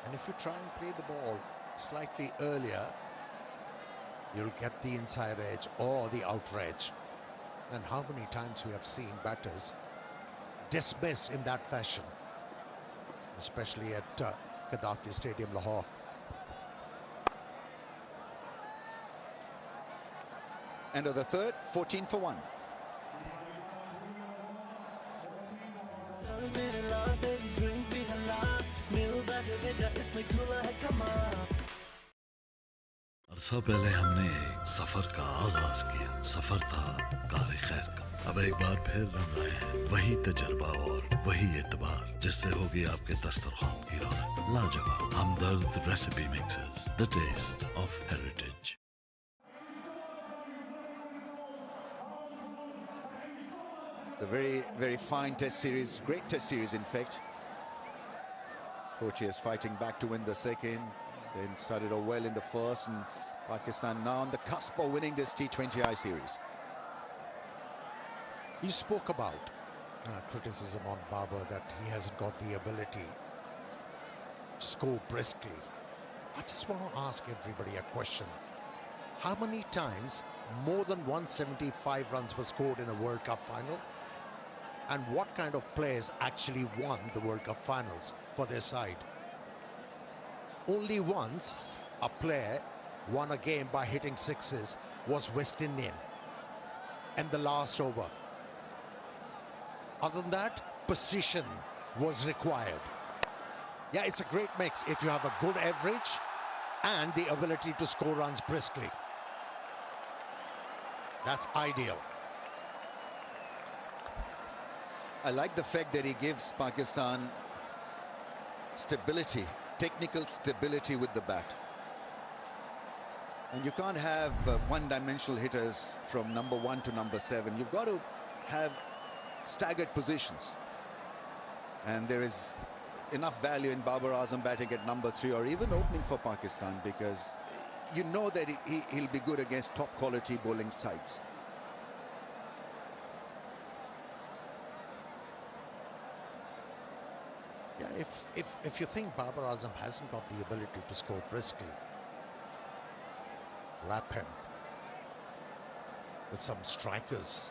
And if you try and play the ball slightly earlier, you'll get the inside edge or the outer edge. And how many times we have seen batters dismissed in that fashion, especially at Gaddafi Stadium, Lahore. End of the third, 14 for 1. अरसा पहले हमने सफर का आगाज किया। सफर था car खैर का। अब एक बार फिर रंग आए हैं वही तजर्बा और वही एतबार, जिससे होगी आपके दस्तरखान की रौनक। लाजवाब Hamdard recipe mixes, the taste of heritage. The very fine test series, great test series in fact. Kochi is fighting back to win the second, then started off well in the first, and Pakistan now on the cusp of winning this T20I series. You spoke about criticism on Babar that he hasn't got the ability to score briskly. I just want to ask everybody a question. How many times more than 175 runs were scored in a World Cup final? And what kind of players actually won the World Cup finals for their side? Only once a player won a game by hitting sixes was West Indian in the last over. Other than that, precision was required. Yeah, it's a great mix if you have a good average and the ability to score runs briskly. That's ideal. I like the fact that he gives Pakistan stability, technical stability with the bat. And you can't have one-dimensional hitters from number 1 to number 7. You've got to have staggered positions. And there is enough value in Babar Azam batting at number 3 or even opening for Pakistan, because you know that he'll be good against top quality bowling sides. Yeah, if you think Babar Azam hasn't got the ability to score briskly, wrap him with some strikers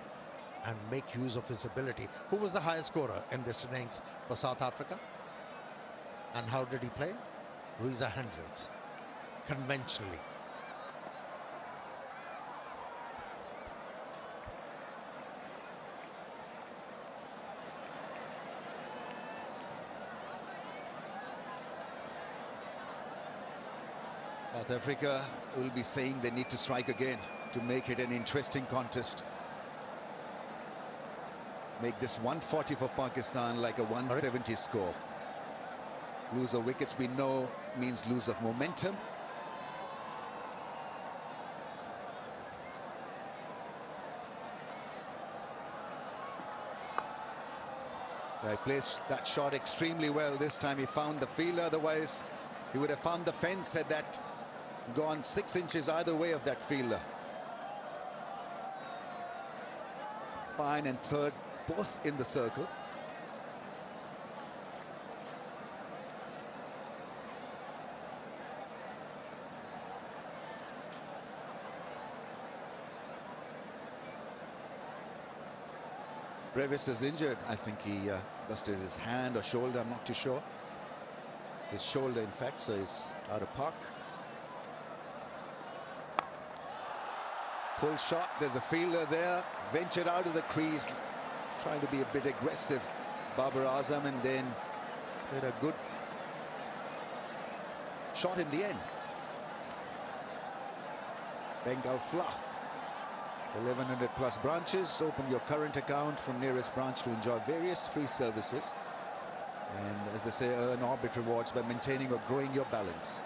and make use of his ability. Who was the highest scorer in this innings for South Africa? And how did he play? Reza Hendricks, conventionally. South Africa will be saying they need to strike again to make it an interesting contest. Make this 140 for Pakistan like a 170 score. Lose of wickets, we know, means lose of momentum. They placed that shot extremely well this time. He found the fielder, otherwise he would have found the fence had that gone 6 inches either way of that fielder. Fine and third, both in the circle. Brevis is injured. I think he busted his hand or shoulder, I'm not too sure. His shoulder, in fact, so he's out of park. Pull shot, there's a fielder there, ventured out of the crease, trying to be a bit aggressive, Babar Azam, and then did a good shot in the end. Bengal Flah, 1100 plus branches. Open your current account from nearest branch to enjoy various free services, and as they say, earn Orbit rewards by maintaining or growing your balance.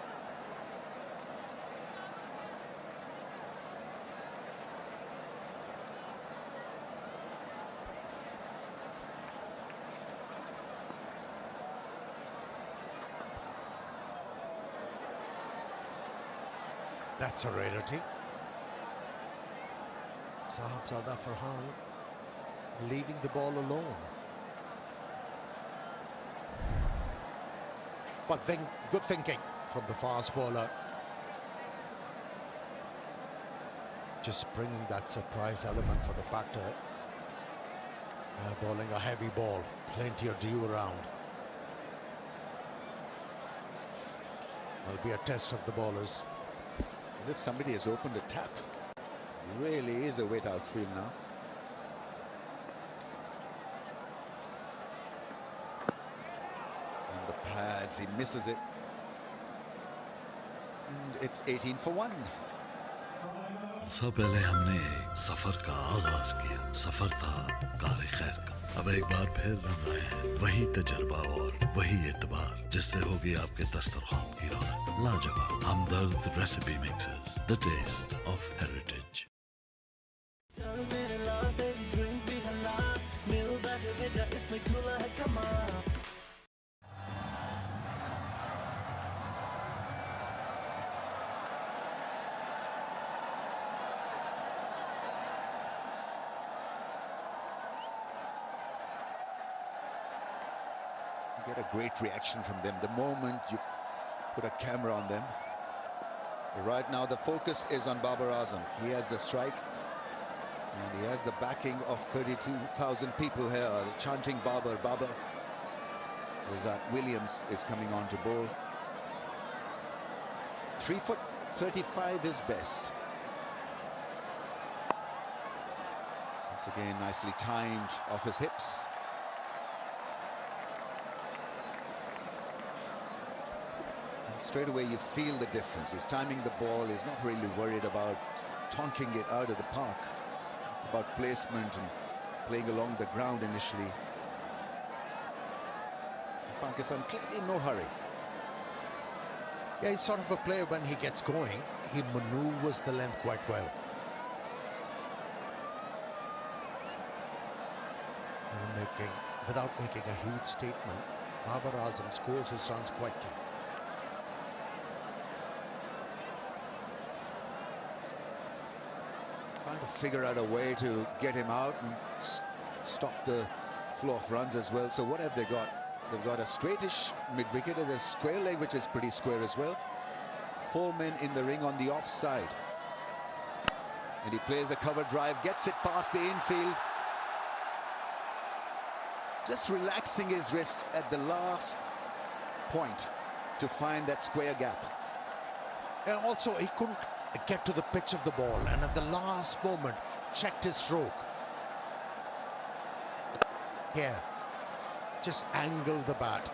That's a rarity. Sahibzada Farhan leaving the ball alone. But then good thinking from the fast bowler. Just bringing that surprise element for the batter. Bowling a heavy ball, plenty of dew around. There'll be a test of the bowlers. As if somebody has opened a tap. It really is a wet outfield now. On the pads, he misses it. And it's 18 for 1. सबसे पहले हमने एक सफर का आगाज किया। सफर था car खैर का। अब एक बार फिर रंग आए हैं वही तजर्बा और वही एतबार, जिससे होगी आपके दस्तरखान की रौनक लाजवाब। Hamdard recipe mixes, the taste of heritage. चल मेरे लाल तेरी ड्रिंक भी हलाल, मिल बैठे बेटा इसमें खुला है कमाल। Get a great reaction from them the moment you put a camera on them. Right now the focus is on Babar Azam. He has the strike and he has the backing of 32,000 people here chanting Babar, Babar. That Williams is coming on to bowl. 3'35" is best. Once again nicely timed off his hips. Straight away you feel the difference. He's timing the ball. He's not really worried about tonking it out of the park. It's about placement and playing along the ground initially. Pakistan clearly in no hurry. Yeah, he's sort of a player when he gets going. He maneuvers the length quite well. Without making a huge statement, Babar Azam scores his runs quickly. Trying to figure out a way to get him out and stop the flow of runs as well. So what have they got? They've got a straightish mid-wicket and a square leg, which is pretty square as well. 4 men in the ring on the offside. And he plays a cover drive, gets it past the infield. Just relaxing his wrist at the last point to find that square gap. And also he couldn't get to the pitch of the ball, and at the last moment checked his stroke. Here, just angled the bat.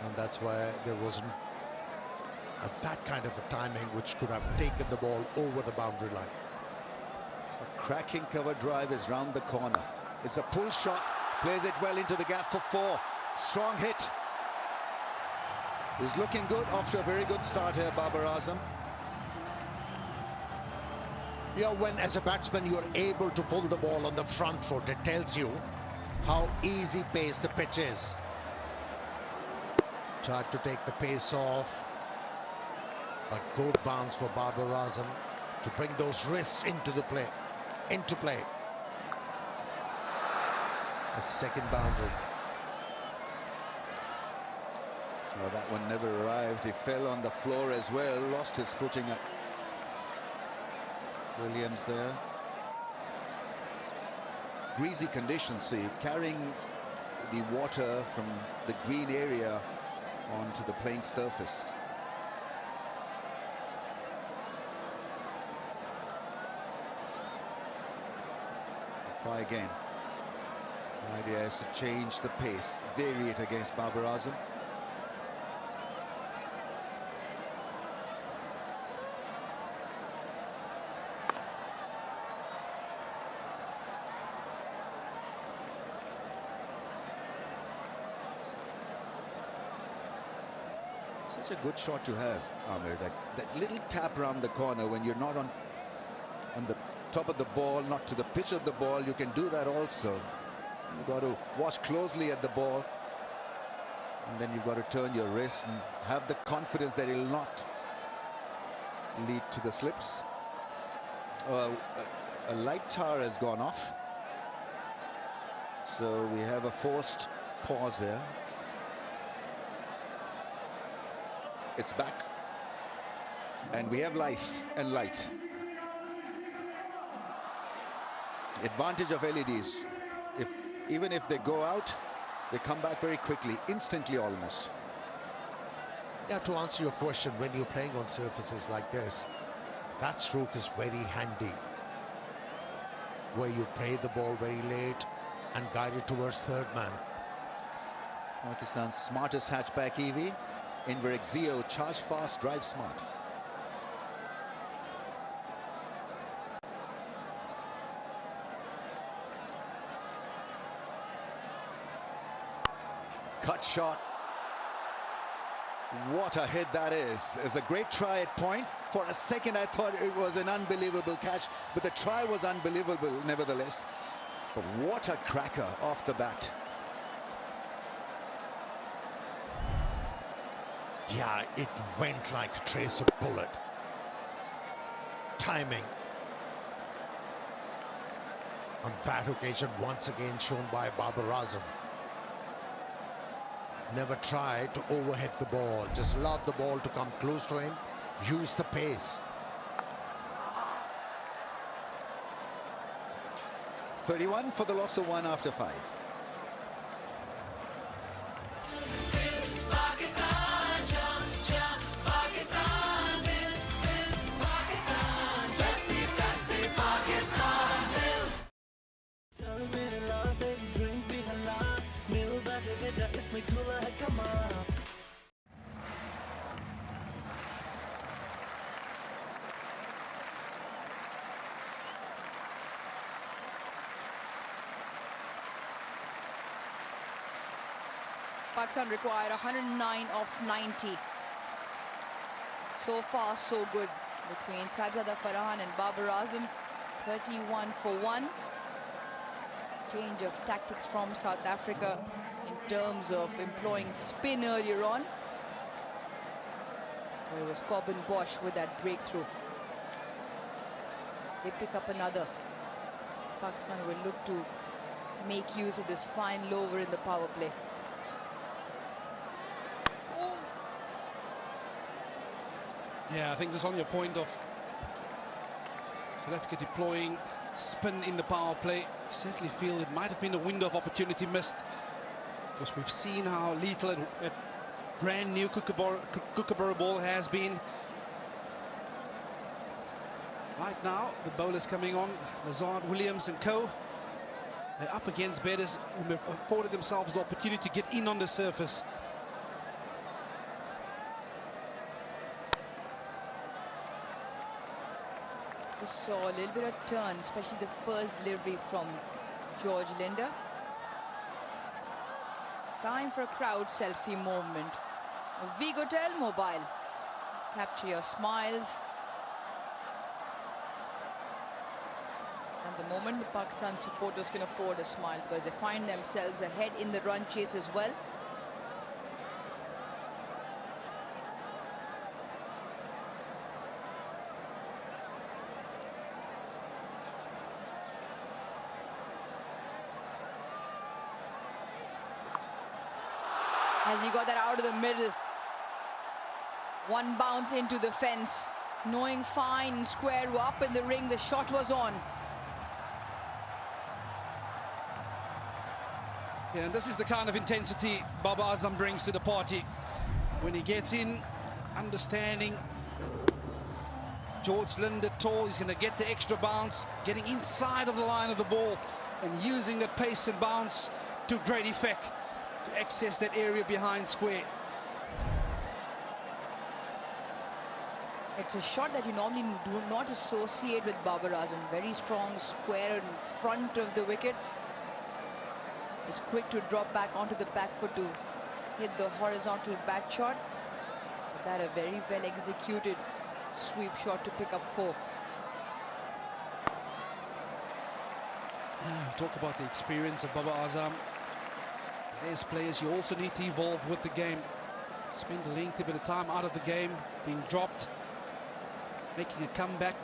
And that's why there wasn't that kind of a timing which could have taken the ball over the boundary line. A cracking cover drive is round the corner. It's a pull shot, plays it well into the gap for 4. Strong hit. He's looking good after a very good start here, Babar Azam. Yeah, when as a batsman you're able to pull the ball on the front foot, it tells you how easy pace the pitch is. Tried to take the pace off. A good bounce for Babar Azam to bring those wrists into play. A second boundary. Oh, that one never arrived. He fell on the floor as well, lost his footing at Williams there. Greasy conditions, see, carrying the water from the green area onto the playing surface. Try again. The idea is to change the pace, vary it against Babar Azam. Such a good shot to have, Amir. That little tap around the corner when you're not on the top of the ball, not to the pitch of the ball. You can do that also. You've got to watch closely at the ball, and then you've got to turn your wrist and have the confidence that it'll not lead to the slips. A light tower has gone off, so we have a forced pause there. It's back, and we have life and light. Advantage of LEDs. Even if they go out, they come back very quickly, instantly almost. Yeah, to answer your question, when you're playing on surfaces like this, that stroke is very handy, where you play the ball very late and guide it towards third man. Pakistan's smartest hatchback EV. Enver Exio, charge fast, drive smart. Cut shot. What a hit that is. It's a great try at point. For a second I thought it was an unbelievable catch, but the try was unbelievable nevertheless. But what a cracker off the bat. Yeah, it went like a trace of bullet. Timing on that occasion once again shown by Babar Azam. Never tried to overhead the ball, just allowed the ball to come close to him, use the pace. 31 for the loss of 1 after 5. Pakistan required 109 of 90. So far, so good between Sahibzada Farhan and Babar Azam. 31 for 1. change of tactics from South Africa in terms of employing spin earlier on. It was Corbin Bosch with that breakthrough. They pick up another. Pakistan will look to make use of this fine lower in the power play. Yeah, I think that's on your point of South Africa deploying spin in the power play. I certainly feel it might have been a window of opportunity missed, because we've seen how lethal a brand new Kookaburra ball has been. Right now, the bowlers coming on, Lazard, Williams and co. They're up against batters who have afforded themselves the opportunity to get in on the surface. We saw a little bit of turn, especially the first delivery from George Linder. It's time for a crowd selfie moment. Vigotel Mobile. Capture your smiles. At the moment, the Pakistan supporters can afford a smile because they find themselves ahead in the run chase as well. As he got that out of the middle. One bounce into the fence. Knowing fine, square up in the ring, the shot was on. Yeah, and this is the kind of intensity Babar Azam brings to the party. When he gets in, understanding George Linder tall, he's going to get the extra bounce, getting inside of the line of the ball and using that pace and bounce to great effect to access that area behind square. It's a shot that you normally do not associate with Babar Azam. Very strong square in front of the wicket. Is quick to drop back onto the back foot to hit the horizontal bat shot. But that a very well executed sweep shot to pick up 4. Talk about the experience of Babar Azam. As players, you also need to evolve with the game. Spend a lengthy bit of time out of the game, being dropped, making a comeback.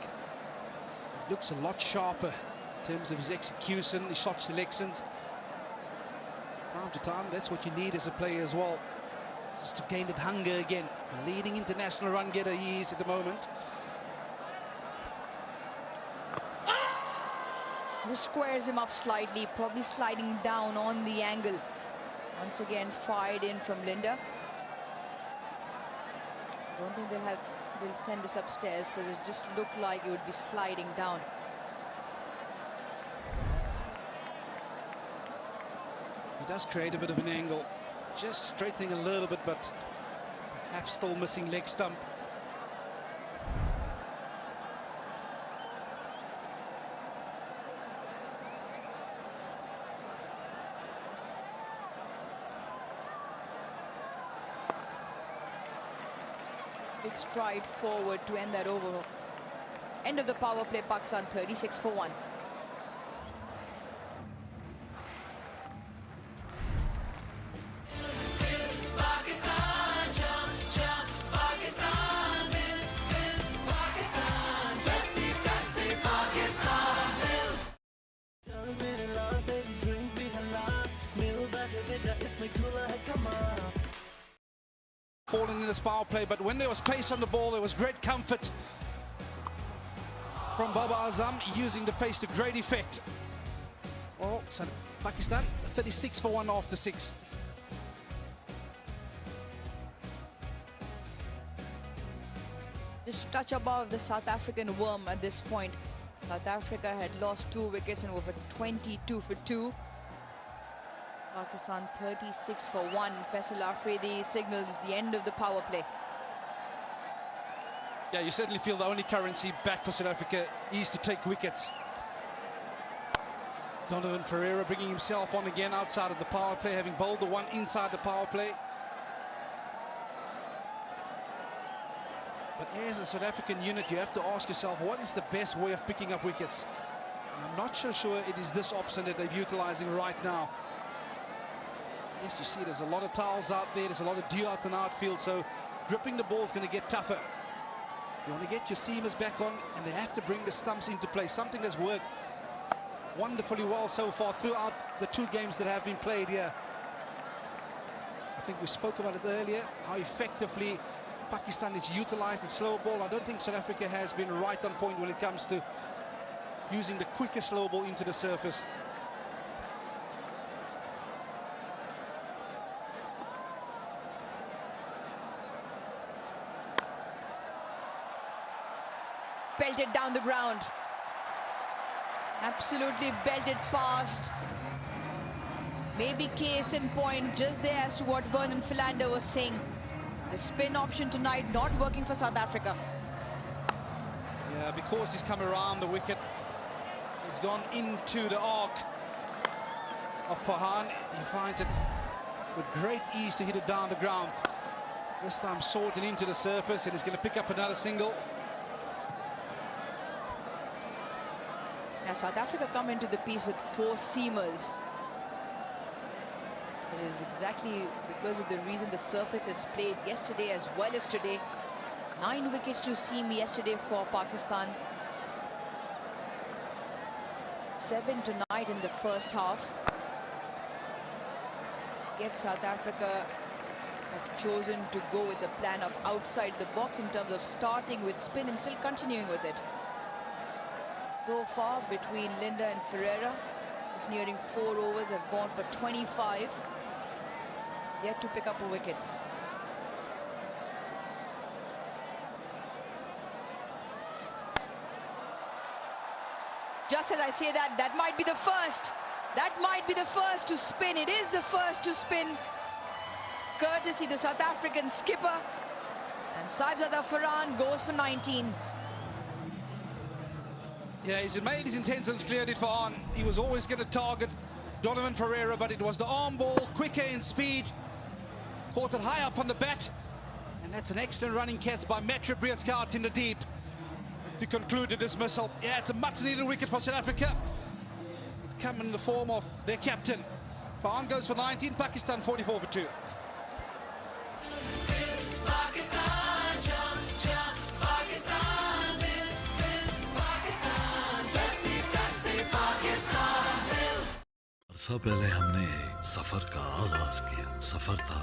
It looks a lot sharper in terms of his execution, his shot selections. Time to time, that's what you need as a player as well, just to gain that hunger again. The leading international run getter he is at the moment. Just squares him up slightly, probably sliding down on the angle. Once again fired in from Linder. I don't think they'll send this upstairs because it just looked like it would be sliding down. He does create a bit of an angle, just straightening a little bit, but perhaps still missing leg stump. Big stride forward to end that over. End of the power play, Pakistan 36 for 1. Falling in this power play, but when there was pace on the ball, there was great comfort from Babar Azam, using the pace to great effect. Well, so Pakistan 36 for 1 after 6. Just touch above the South African worm at this point. South Africa had lost 2 wickets and were 22 for 2. Pakistan 36 for 1. Faisal Afridi signals the end of the power play. Yeah, you certainly feel the only currency back for South Africa is to take wickets. Donovan Ferreira bringing himself on again outside of the power play, having bowled the one inside the power play. But as a South African unit, you have to ask yourself, what is the best way of picking up wickets? I'm not so sure it is this option that they're utilising right now. Yes, you see there's a lot of towels out there, there's a lot of dew out in the outfield, so gripping the ball is going to get tougher. You want to get your seamers back on, and they have to bring the stumps into play, something that's worked wonderfully well so far throughout the 2 games that have been played here. I think we spoke about it earlier, how effectively Pakistan is utilised in slow ball. I don't think South Africa has been right on point when it comes to using the quicker slow ball into the surface. Belted down the ground. Absolutely belted past. Maybe case in point just there as to what Vernon Philander was saying. The spin option tonight not working for South Africa. Yeah, because he's come around the wicket, he's gone into the arc of Farhan. He finds it with great ease to hit it down the ground. This time sorted into the surface, and he's going to pick up another single. Now South Africa come into the piece with 4 seamers. It is exactly because of the reason the surface is played yesterday as well as today. 9 wickets to seam yesterday for Pakistan. 7 tonight in the first half. Yet South Africa have chosen to go with the plan of outside the box in terms of starting with spin and still continuing with it. So far between Linda and Ferreira, just nearing 4 overs, have gone for 25. Yet to pick up a wicket. Just as I say that, that might be the first. That might be the first to spin. It is the first to spin. Courtesy the South African skipper. And Saibzada Farhan goes for 19. Yeah, he's made his intentions clear, did Farhan. He was always going to target Donovan Ferreira, but it was the arm ball, quicker in speed. Caught it high up on the bat. And that's an excellent running catch by Matra Briatsky in the deep to conclude the dismissal. Yeah, it's a much-needed wicket for South Africa. It come in the form of their captain. Farhan goes for 19, Pakistan 44 for 2. अरसा पहले हमने एक सफर का आगाज किया। सफर था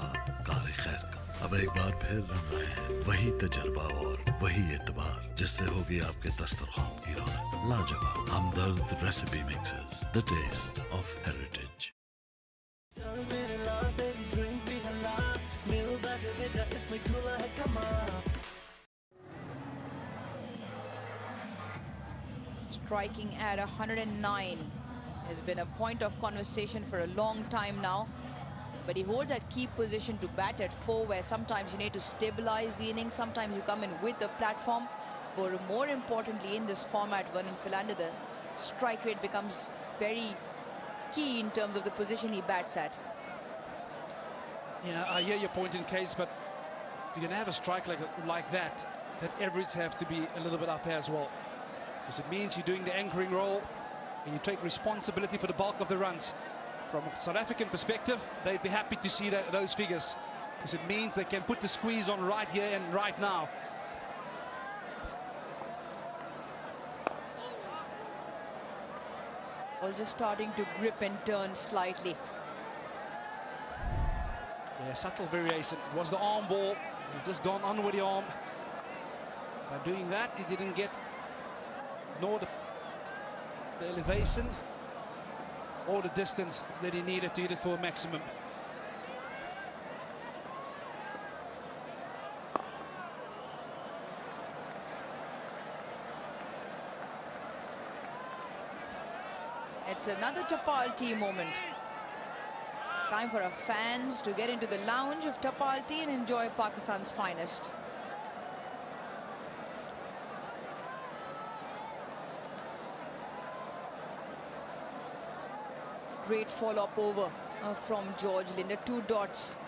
car खैर का। अब एक बार फिर रंग आए हैं वही तजर्बा और वही एतबार जिससे होगी आपके दस्तरखान की रौनक। लाजवाब Hamdard recipe mixes, the taste of heritage. Striking at 109 has been a point of conversation for a long time now. But he holds that key position to bat at 4, where sometimes you need to stabilize the innings, sometimes you come in with the platform. But more importantly, in this format, Vernon Philander, the strike rate becomes very key in terms of the position he bats at. Yeah, I hear your point in case, but if you're going to have a strike like that average have to be a little bit up here as well. Because it means you're doing the anchoring role and you take responsibility for the bulk of the runs. From a South African perspective, they'd be happy to see those figures, because it means they can put the squeeze on right here and right now. Well, just starting to grip and turn slightly. Yeah, subtle variation. It was the arm ball. He's just gone on with the arm. By doing that, he didn't get nor the elevation or the distance that he needed to hit it for a maximum. It's another Tapalti moment. It's time for our fans to get into the lounge of Tapalti and enjoy Pakistan's finest. Great follow-up over from George Linder. 2 dots.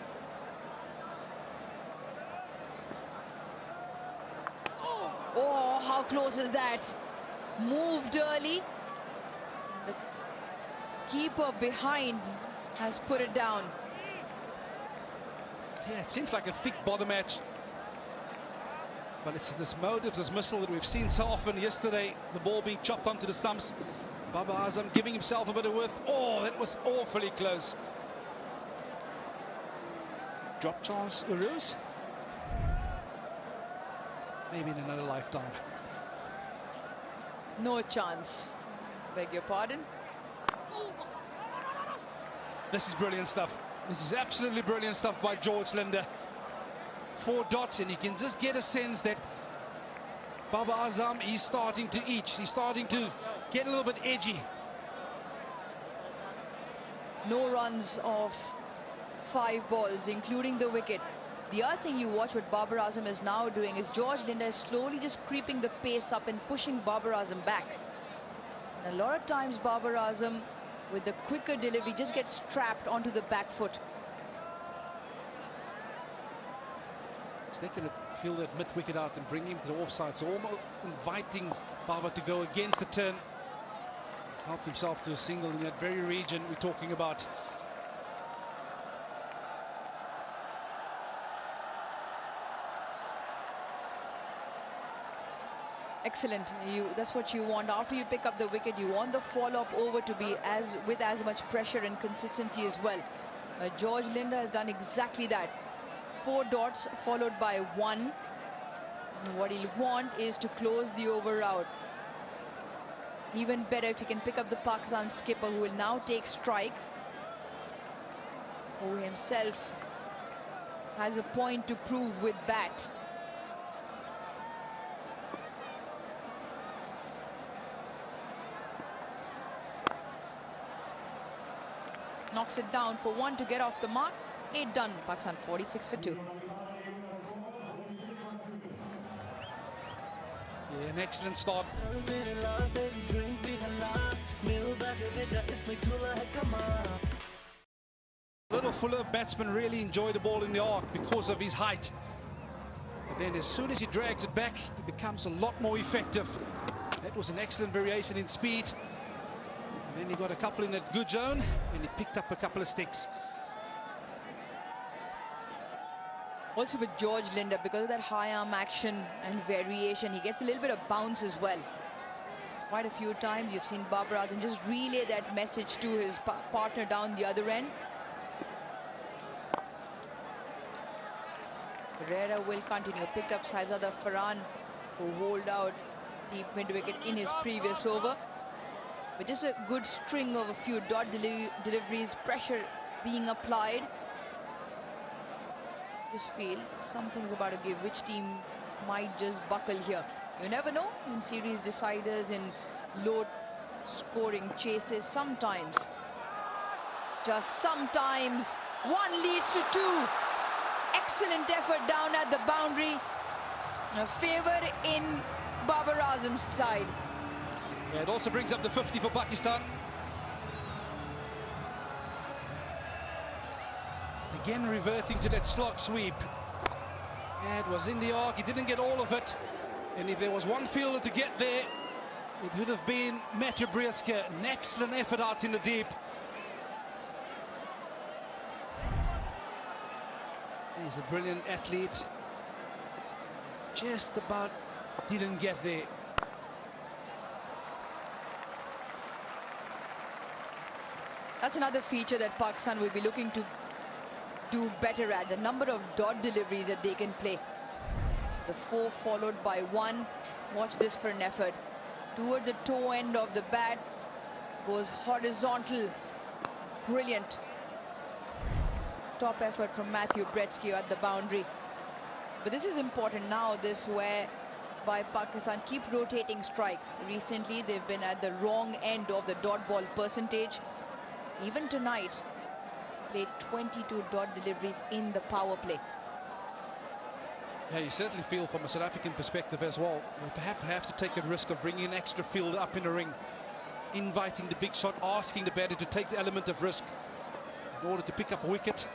Oh, how close is that? Moved early. keeper behind has put it down. Yeah, it seems like a thick bottom match. But it's this motive, this missile that we've seen so often. Yesterday, the ball being chopped onto the stumps. Babar Azam giving himself a bit of width. Oh, that was awfully close. Drop chance arose. Maybe in another lifetime. No chance. Beg your pardon. This is brilliant stuff. This is absolutely brilliant stuff by George Linder. 4 dots, and you can just get a sense that Babar Azam is starting to itch. He's starting to get a little bit edgy. No runs off 5 balls, including the wicket. The other thing you watch what Babar Azam is now doing is George Linder is slowly just creeping the pace up and pushing Babar Azam back. And a lot of times Babar Azam, with the quicker delivery, just gets trapped onto the back foot. They can field that mid-wicket out and bring him to the offside, so almost inviting Babar to go against the turn. He's helped himself to a single in that very region we're talking about. Excellent. That's what you want. After you pick up the wicket, you want the follow-up over to be with as much pressure and consistency as well. George Linder has done exactly that. 4 dots followed by 1. And what he'll want is to close the over out. Even better if he can pick up the Pakistan skipper, who will now take strike, who himself has a point to prove with bat. Knocks it down for 1 to get off the mark. 8 done. Pakistan 46 for 2. Yeah, an excellent start. Little Fuller batsman really enjoyed the ball in the arc because of his height. But then as soon as he drags it back, he becomes a lot more effective. That was an excellent variation in speed. And then he got a couple in that good zone, and he picked up a couple of sticks. Also with George Linder, because of that high arm action and variation, he gets a little bit of bounce as well. Quite a few times you've seen Babar Azam just relay that message to his partner down the other end. Pereira will continue. Picked up Saibzada Farhan, who holed out deep mid-wicket in his previous over. But just a good string of a few dot deliveries, pressure being applied. Just feel something's about to give. Which team might just buckle here? You never know in series deciders, in low scoring chases. Sometimes, just sometimes, 1 leads to 2. Excellent effort down at the boundary. A favour in Babar Azam's side. Yeah, it also brings up the 50 for Pakistan. Again reverting to that slog sweep. Yeah, it was in the arc, he didn't get all of it. And if there was one fielder to get there, it would have been Matthew Brietske. An excellent effort out in the deep. He's a brilliant athlete. Just about didn't get there. That's another feature that Pakistan will be looking to do better at, the number of dot deliveries that they can play. So the 4 followed by 1. Watch this for an effort. Towards the toe end of the bat, goes horizontal. Brilliant. Top effort from Matthew Brietske at the boundary. But this is important now, this where by Pakistan keep rotating strike. Recently they've been at the wrong end of the dot ball percentage. Even tonight, played 22 dot deliveries in the power play. Yeah, you certainly feel from a South African perspective as well, they perhaps have to take a risk of bringing an extra fielder up in the ring, inviting the big shot, asking the batter to take the element of risk in order to pick up a wicket.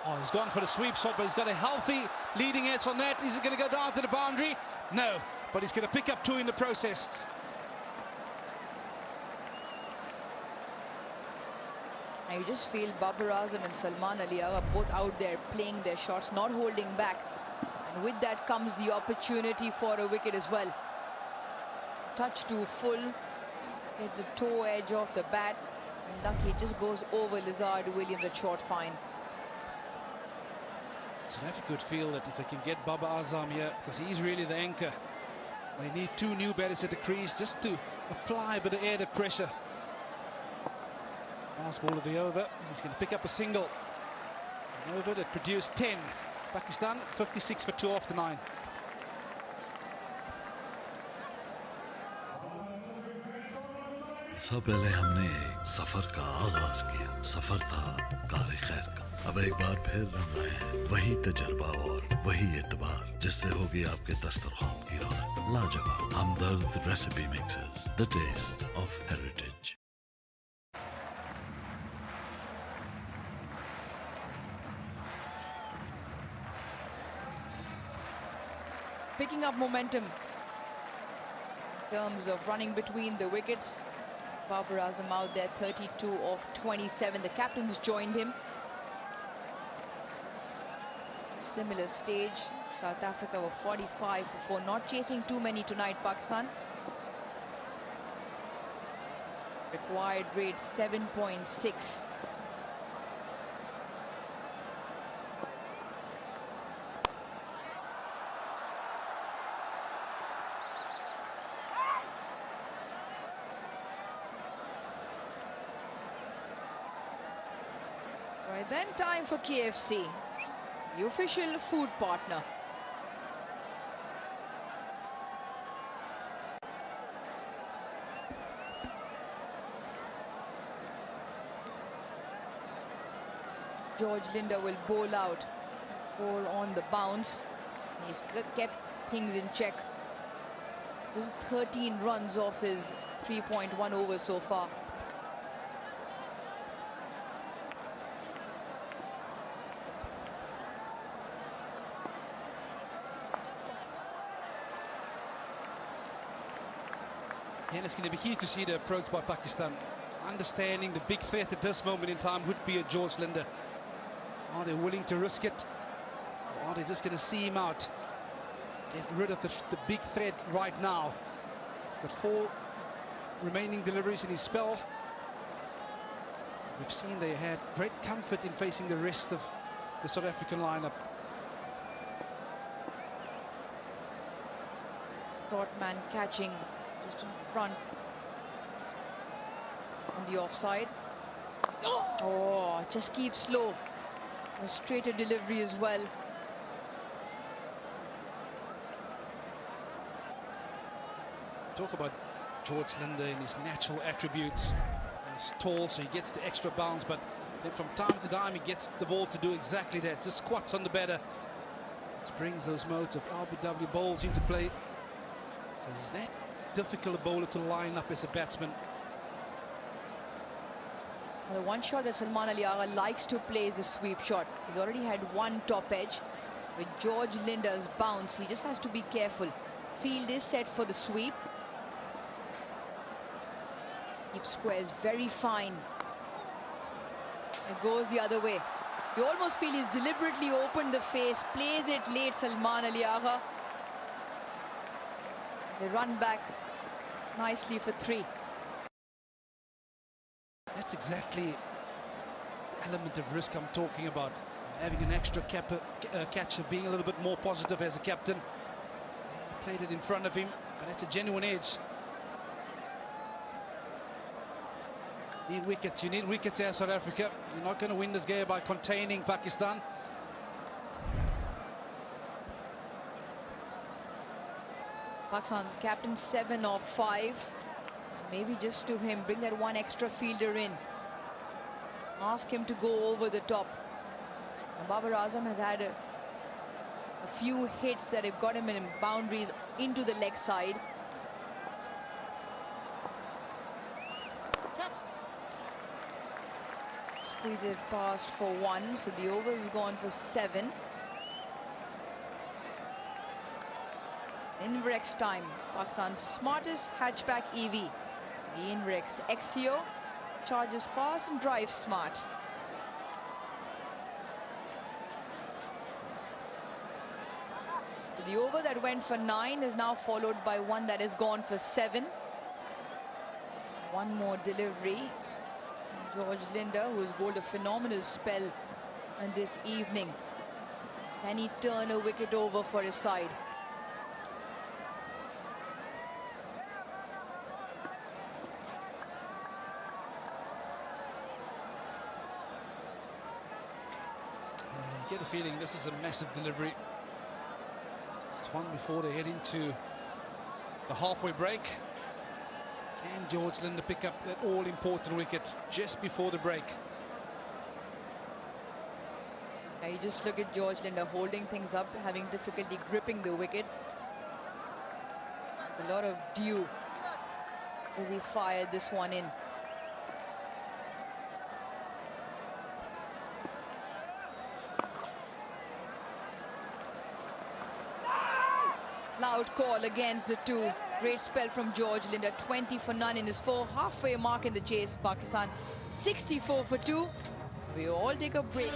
Oh, he's gone for the sweep shot, but he's got a healthy leading edge on that. Is it going to go down to the boundary? No, but he's going to pick up 2 in the process. And you just feel Babar Azam and Salman Ali are both out there playing their shots, not holding back. And with that comes the opportunity for a wicket as well. Touch to full. It's a toe edge off the bat. And lucky, it just goes over Lizard Williams at short fine. South Africa could feel that if they can get Babar Azam here, because he's really the anchor. They need two new batters at the crease just to apply a bit of added pressure. Last ball of the over. He's going to pick up a single. An over that produced 10. Pakistan 56 for 2 after 9. सब पहले हमने एक सफर का आगाज किया। सफर था car खैर का। अब एक बार फिर रंग आए हैं वही तजर्बा और वही एतबार जिससे होगी आपके दस्तरखान की रौनक लाजवाब। Hamdard recipe mixes, the taste of heritage. Picking up momentum in terms of running between the wickets. Babar Azam out there, 32 of 27. The captains joined him. Similar stage. South Africa were 45 for 4. Not chasing too many tonight, Pakistan. Required rate 7.6. Right then, time for KFC, the official food partner. George Linder will bowl out, 4 on the bounce. He's kept things in check. Just 13 runs off his 3.1 overs so far. And it's going to be key to see the approach by Pakistan. Understanding the big threat at this moment in time would be a George Linder. Are they willing to risk it? Or are they just going to see him out? Get rid of the big threat right now. He's got 4 remaining deliveries in his spell. We've seen they had great comfort in facing the rest of the South African lineup. Trotman catching just in front on the offside. Oh, just keep slow. A straighter delivery as well. Talk about George Linder in his natural attributes. He's tall, so he gets the extra bounce, but then from time to time he gets the ball to do exactly that. Just squats on the batter. It brings those modes of RBW bowls into play. So is that difficult a bowler to line up as a batsman? The one shot that Salman Ali Agha likes to play is a sweep shot. He's already had 1 top edge. With George Linder's bounce, he just has to be careful. Field is set for the sweep. Keep squares very fine. It goes the other way. You almost feel he's deliberately opened the face, plays it late, Salman Ali Agha. They run back nicely for 3. That's exactly the element of risk I'm talking about. Having an extra catcher, being a little bit more positive as a captain. He played it in front of him, but that's a genuine edge. You need wickets here, South Africa. You're not going to win this game by containing Pakistan. Pakistan captain 7 of 5. Maybe just to him, bring that 1 extra fielder in. Ask him to go over the top. And Babar Azam has had a few hits that have got him in boundaries into the leg side. Squeeze it past for 1, so the over is gone for 7. Inverex time. Pakistan's smartest hatchback EV. The Inverex Exio. charges fast and drives smart. The over that went for 9 is now followed by one that has gone for 7. One more delivery. George Linder, who's bowled a phenomenal spell on this evening. Can he turn a wicket over for his side? You get the feeling this is a massive delivery. It's one before they head into the halfway break. Can George Linder pick up that all-important wicket just before the break? You just look at George Linder holding things up, having difficulty gripping the wicket. A lot of dew as he fired this one in. Loud call against the 2. Great spell from George Linder. 20 for none in his 4. Halfway mark in the chase. Pakistan 64 for 2. We all take a break.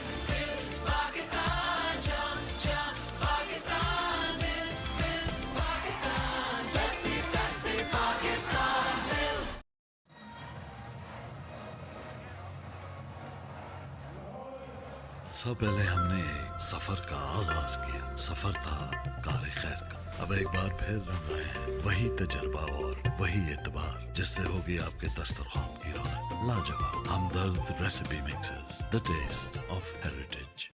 सब पहले हमने एक सफर का आगाज किया। सफर था car खैर का। अब एक बार फिर रंग आए हैं वही तजर्बा और वही एतबार जिससे होगी आपके दस्तरखान की रौनक लाजवाब। Hamdard recipe mixes, the taste of heritage.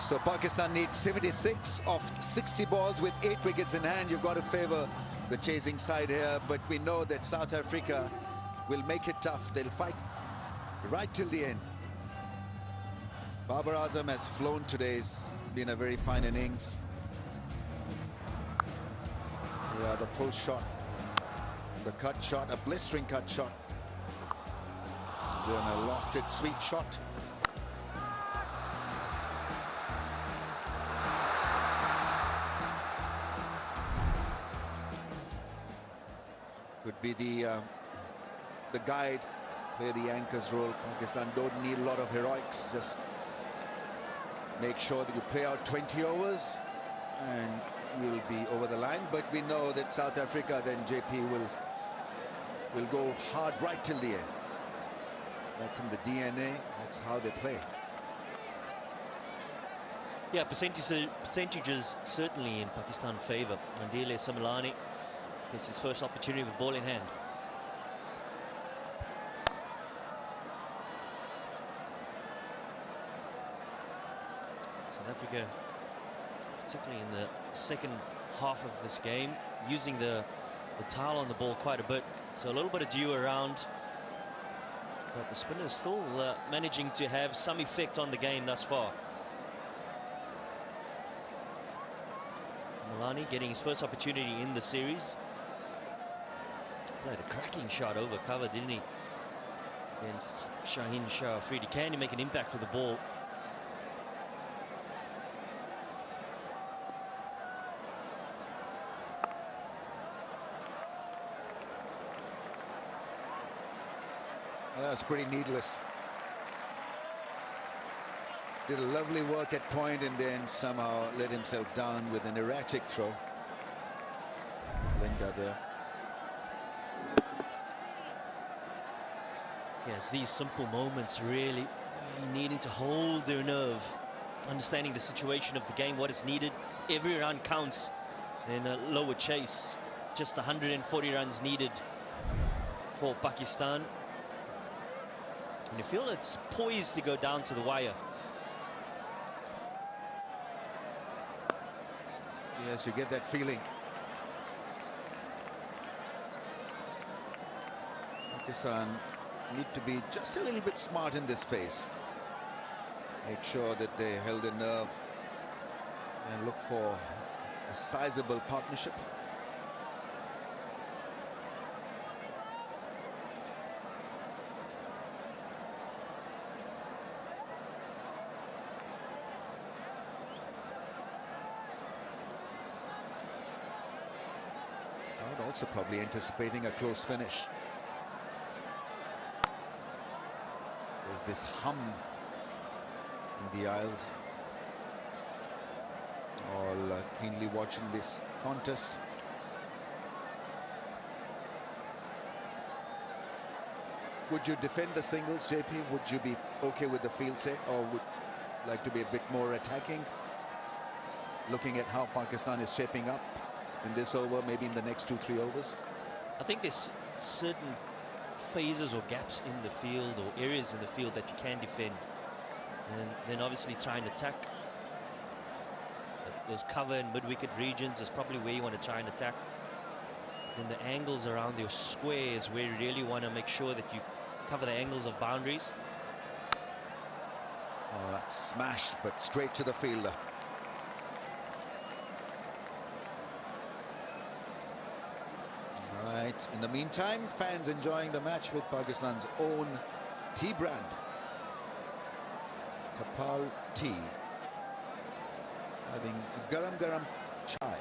So Pakistan needs 76 of 60 balls with 8 wickets in hand. You've got to favour the chasing side here, but we know that South Africa will make it tough. They'll fight right till the end. Babar Azam has flown today. It's been a very fine innings. Yeah, the pull shot, the cut shot, a blistering cut shot. Then a lofted sweep shot. Could be the guide, play the anchor's role. Pakistan don't need a lot of heroics. Just make sure that you play out 20 overs and you'll be over the line. But we know that South Africa, then JP will go hard right till the end. That's in the DNA. That's how they play. Yeah, percentages certainly in Pakistan favour. Andile Samilani gets his first opportunity with ball in hand. South Africa, particularly in the second half of this game, using the towel on the ball quite a bit. So a little bit of dew around, but the spinner is still managing to have some effect on the game thus far. Milani getting his first opportunity in the series. Played a cracking shot over cover, didn't he? Against Shaheen Shah Afridi. Can he make an impact with the ball? That was pretty needless. Did a lovely work at point and then somehow let himself down with an erratic throw. Linda there. Yes, these simple moments really needing to hold their nerve, understanding the situation of the game, what is needed. Every run counts in a lower chase. Just 140 runs needed for Pakistan. And you feel it's poised to go down to the wire. Yes, you get that feeling. Pakistan need to be just a little bit smart in this phase. Make sure that they held their nerve and look for a sizable partnership. Also probably anticipating a close finish. There's this hum in the aisles. All keenly watching this contest. Would you defend the singles, JP? Would you be okay with the field set, or would like to be a bit more attacking? Looking at how Pakistan is shaping up in this over, maybe in the next 2-3 overs? I think there's certain phases or gaps in the field or areas in the field that you can defend, and then obviously try and attack. But those cover and mid-wicket regions is probably where you want to try and attack. Then the angles around your squares where you really want to make sure that you cover the angles of boundaries. Oh, that's smashed, but straight to the fielder. Right. In the meantime, fans enjoying the match with Pakistan's own tea brand, Tapal Tea, having a garam chai.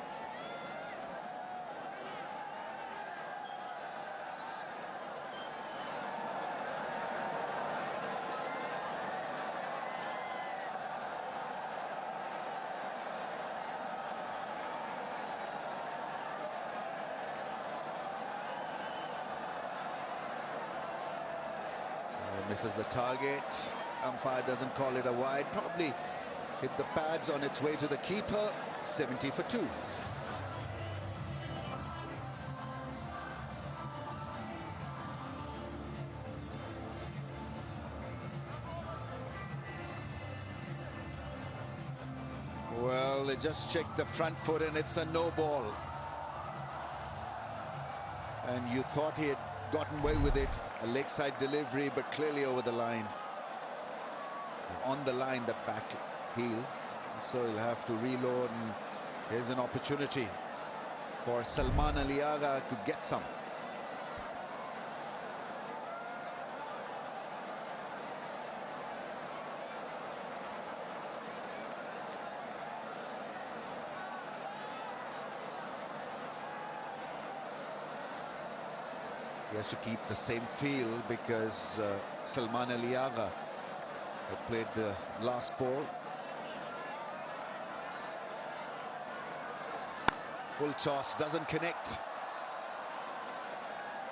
Misses the target. Umpire doesn't call it a wide. Probably hit the pads on its way to the keeper. 70 for 2. Well, they just checked the front foot and it's a no ball. And you thought he had gotten away with it. A leg side delivery, but clearly over the line. On the line, the back heel. So he'll have to reload, and here's an opportunity for Salman Ali Agha to get some. He has to keep the same feel because Salman Ali Agha had played the last ball. Full toss, doesn't connect.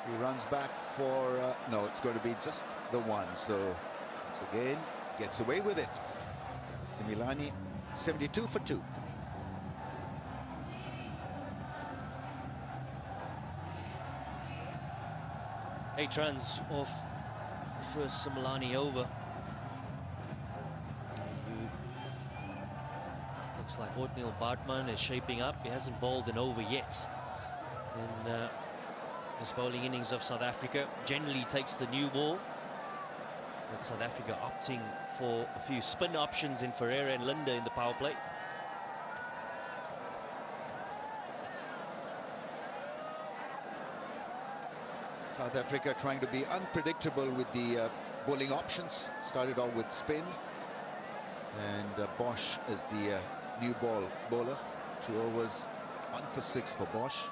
He runs back for, no, it's going to be just the one. So, once again, gets away with it. Milani, 72 for 2. 8 runs off the first Milani over. Looks like Othniel Bartman is shaping up. He hasn't bowled an over yet in this bowling innings of South Africa. Generally takes the new ball, but South Africa opting for a few spin options in Ferreira and Linde in the power play. South Africa trying to be unpredictable with the bowling options. Started off with spin, and Bosch is the new bowler. 2 overs, 1 for 6 for Bosch.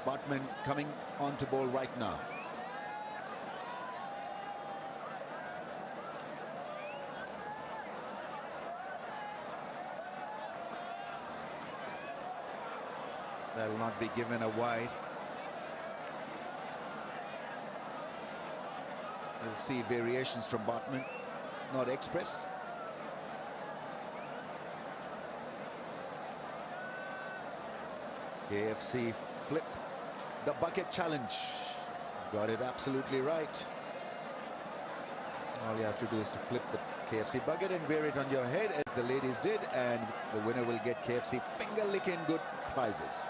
Bartman coming on to bowl right now. That'll not be given a wide. We'll see variations from Bartman, not express. KFC flip the bucket challenge. Got it absolutely right. All you have to do is to flip the KFC bucket and wear it on your head, as the ladies did, and the winner will get KFC finger-licking good prizes.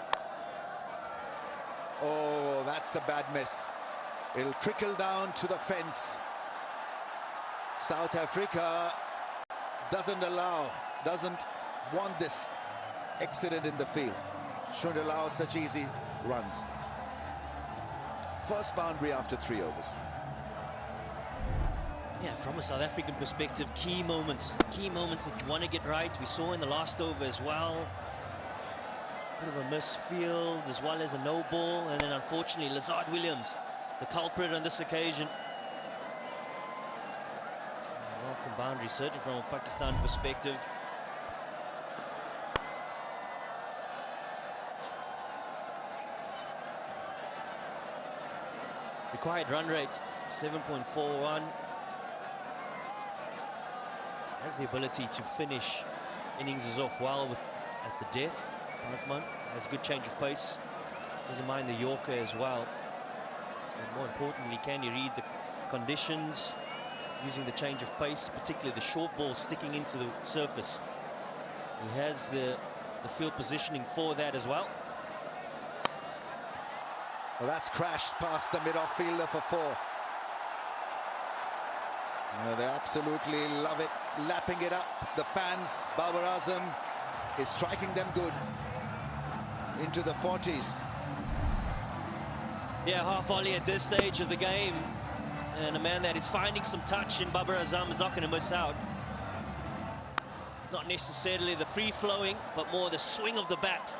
Oh, that's a bad miss. It'll trickle down to the fence. South Africa doesn't want this accident in the field. Shouldn't allow such easy runs. First boundary after 3 overs. Yeah, from a South African perspective, key moments that you want to get right. We saw in the last over as well. Bit of a missed field as well as a no ball, and then unfortunately Lazard Williams, the culprit on this occasion. Welcome boundary, certainly from a Pakistan perspective. Required run rate 7.41. Has the ability to finish innings off well with at the death. Bartman has a good change of pace. Doesn't mind the Yorker as well. And more importantly, can he read the conditions using the change of pace, particularly the short ball sticking into the surface. He has the field positioning for that as well. Well, that's crashed past the mid-off fielder for 4. They absolutely love it, lapping it up. The fans, Babar Azam is striking them good into the 40s. Yeah, half volley at this stage of the game, and a man that is finding some touch in Babar Azam is not going to miss out. Not necessarily the free-flowing, but more the swing of the bat,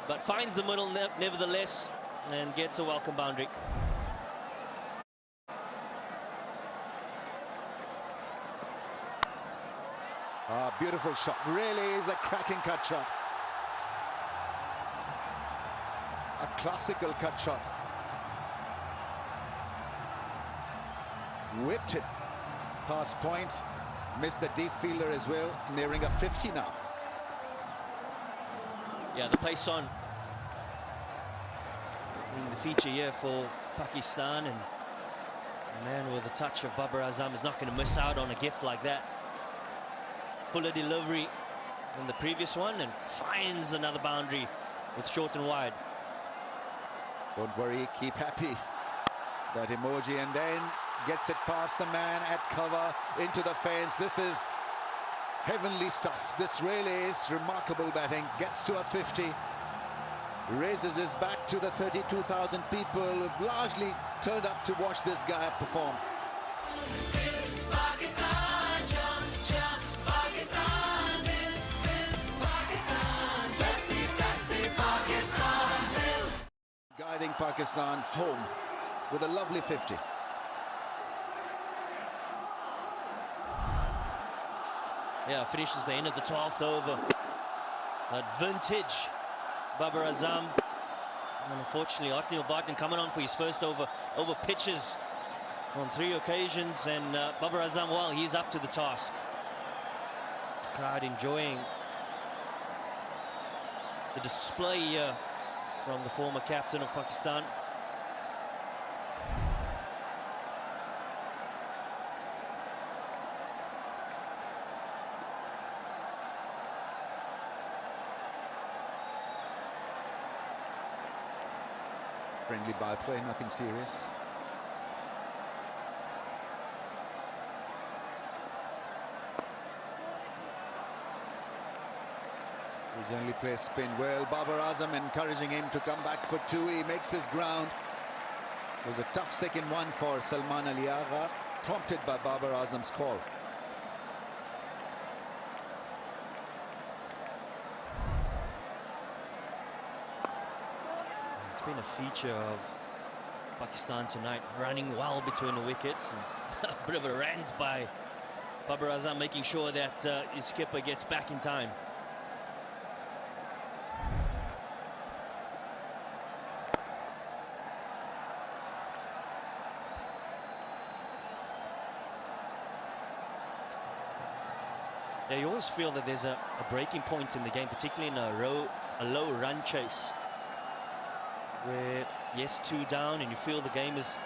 but finds the middle nevertheless and gets a welcome boundary. Beautiful shot, really is a cracking cut shot. A classical cut shot. Whipped it past point, missed the deep fielder as well, nearing a 50 now. Yeah, the pace on in the feature here for Pakistan, and a man with a touch of Babar Azam is not going to miss out on a gift like that. Fuller delivery in the previous one, and finds another boundary with short and wide. Don't worry, keep happy. That emoji, and then gets it past the man at cover into the fence. This is heavenly stuff. This really is remarkable batting. Gets to a 50. Raises his bat to the 32,000 people who've largely turned up to watch this guy perform. Guiding Pakistan home with a lovely 50. Yeah, finishes the end of the 12th over. That vintage Babar Azam. And unfortunately, Othniel Bartman coming on for his first over pitches on 3 occasions. And Babar Azam, well, he's up to the task. The crowd enjoying the display here from the former captain of Pakistan. Friendly byplay, nothing serious. He generally plays spin well. Babar Azam encouraging him to come back for two. He makes his ground. It was a tough second one for Salman Ali Agha, prompted by Babar Azam's call. It's been a feature of Pakistan tonight, running well between the wickets. And a bit of a rant by Babar Azam, making sure that his skipper gets back in time. Yeah, you always feel that there's a breaking point in the game, particularly in a low run chase, where, yes, 2 down, and you feel the game is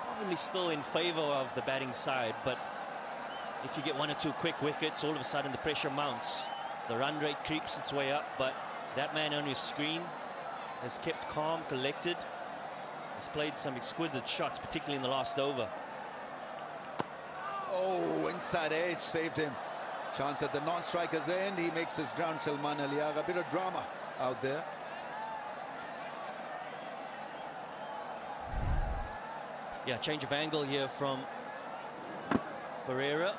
probably still in favor of the batting side, but if you get 1 or 2 quick wickets, all of a sudden the pressure mounts. The run rate creeps its way up, but that man on your screen has kept calm, collected, has played some exquisite shots, particularly in the last over. Oh, inside edge, saved him. Chance at the non-striker's end. He makes his ground, Salman Ali Agha. A bit of drama out there. Yeah, change of angle here from Pereira.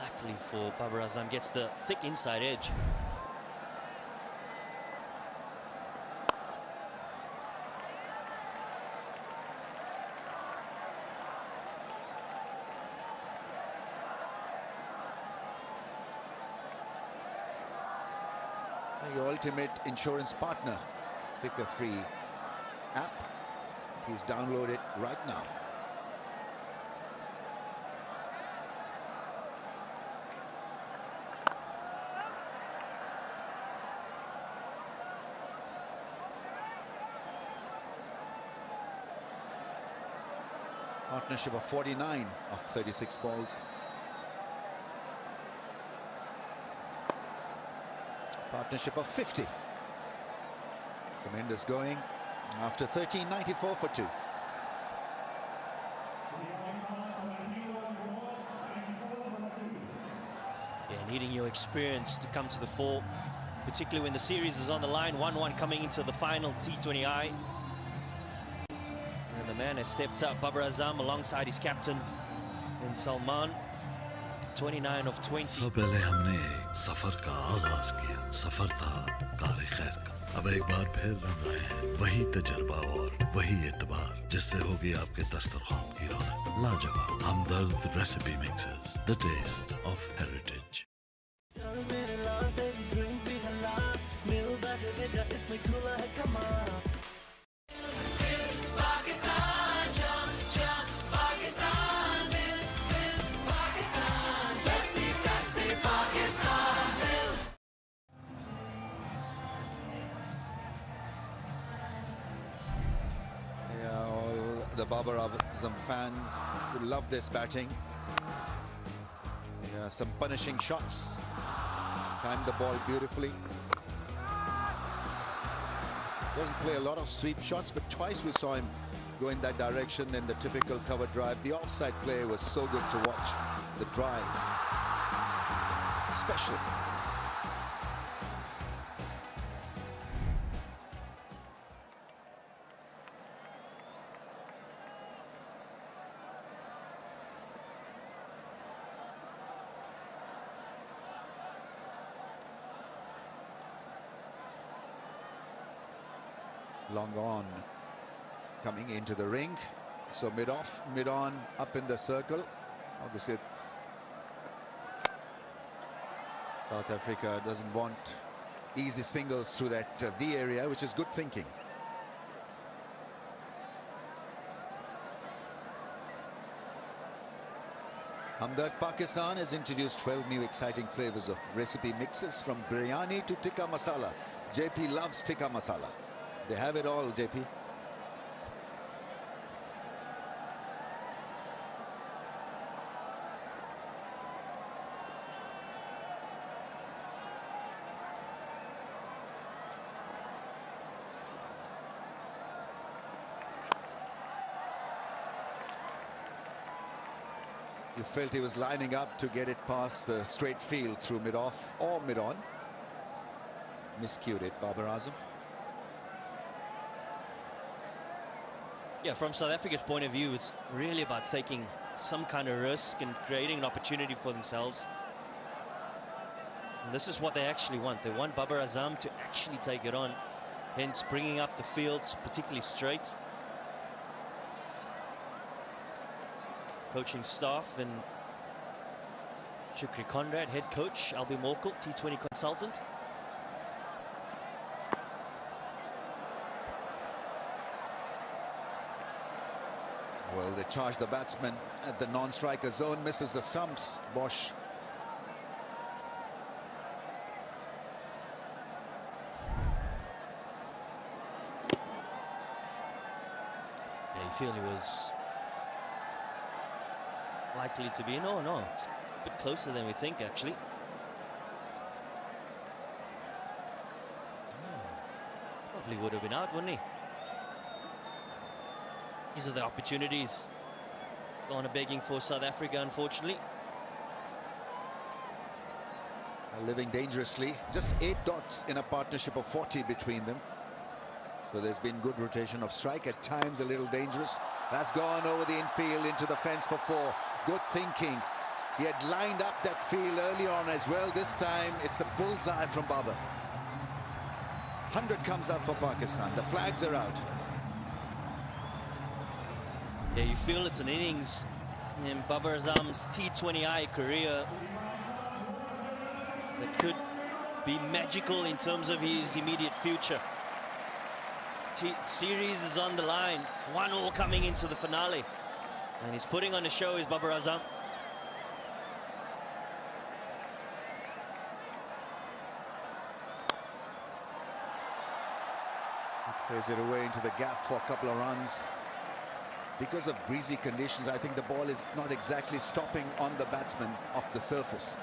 Luckily for Babar Azam, gets the thick inside edge. Your ultimate insurance partner, Fiker Free app. Please download it right now. Partnership of 49 of 36 balls. Partnership of 50. Tremendous going after 13.94 for 2. Yeah, needing your experience to come to the fore, particularly when the series is on the line. 1-1 coming into the final T20I. And the man has stepped up, Babar Azam, alongside his captain in Salman. 29 of 20. सबसे पहले हमने सफर का आगाज किया, सफर था car खैर का। अब एक बार फिर रंग आए हैं वही तजर्बा और वही एतबार, जिससे होगी आपके दस्तरखान की रौनक लाजवाब। Hamdard recipe mixes, the taste of heritage. The Babar Azam fans who love this batting. Yeah, some punishing shots. Timed the ball beautifully. Doesn't play a lot of sweep shots, but twice we saw him go in that direction in the typical cover drive. The offside play was so good to watch. The drive, especially. Long on, coming into the ring, so mid-off, mid-on, up in the circle. Obviously, South Africa doesn't want easy singles through that V area, which is good thinking. Hamdard Pakistan has introduced 12 new exciting flavors of recipe mixes, from biryani to tikka masala. JP loves tikka masala. They have it all, JP. You felt he was lining up to get it past the straight field through mid-off or mid-on. Miscued it, Babar Azam. Yeah, from South Africa's point of view, it's really about taking some kind of risk and creating an opportunity for themselves. And this is what they actually want. They want Babar Azam to actually take it on, hence bringing up the fields, particularly straight. Coaching staff and Shukri Conrad, head coach, Albie Morkel, T20 consultant. Well, they charge the batsman at the non-striker zone, misses the stumps. Bosch. Yeah, you feel he was likely to be. No, it's a bit closer than we think, actually. Probably would have been out, wouldn't he? These are the opportunities Ghana begging for South Africa, unfortunately. Living dangerously. Just 8 dots in a partnership of 40 between them. So there's been good rotation of strike, at times a little dangerous. That's gone over the infield into the fence for 4. Good thinking. He had lined up that field early on as well. This time it's a bullseye from Babar. 100 comes out for Pakistan. The flags are out. Yeah, you feel it's an innings in Babar Azam's T20I career that could be magical in terms of his immediate future. Series is on the line, 1-1 coming into the finale, and he's putting on a show, is Babar Azam. He plays it away into the gap for a couple of runs. Because of breezy conditions, I think the ball is not exactly stopping on the batsman off the surface.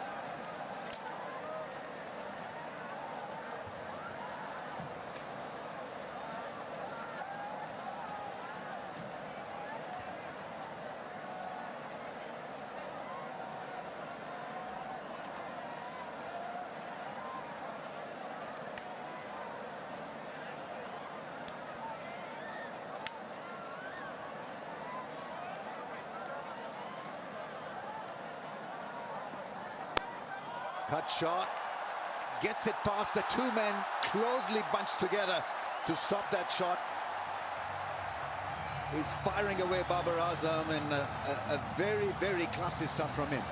Cut shot, gets it past the 2 men, closely bunched together to stop that shot. He's firing away Babar Azam, and a very, very classy stuff from him.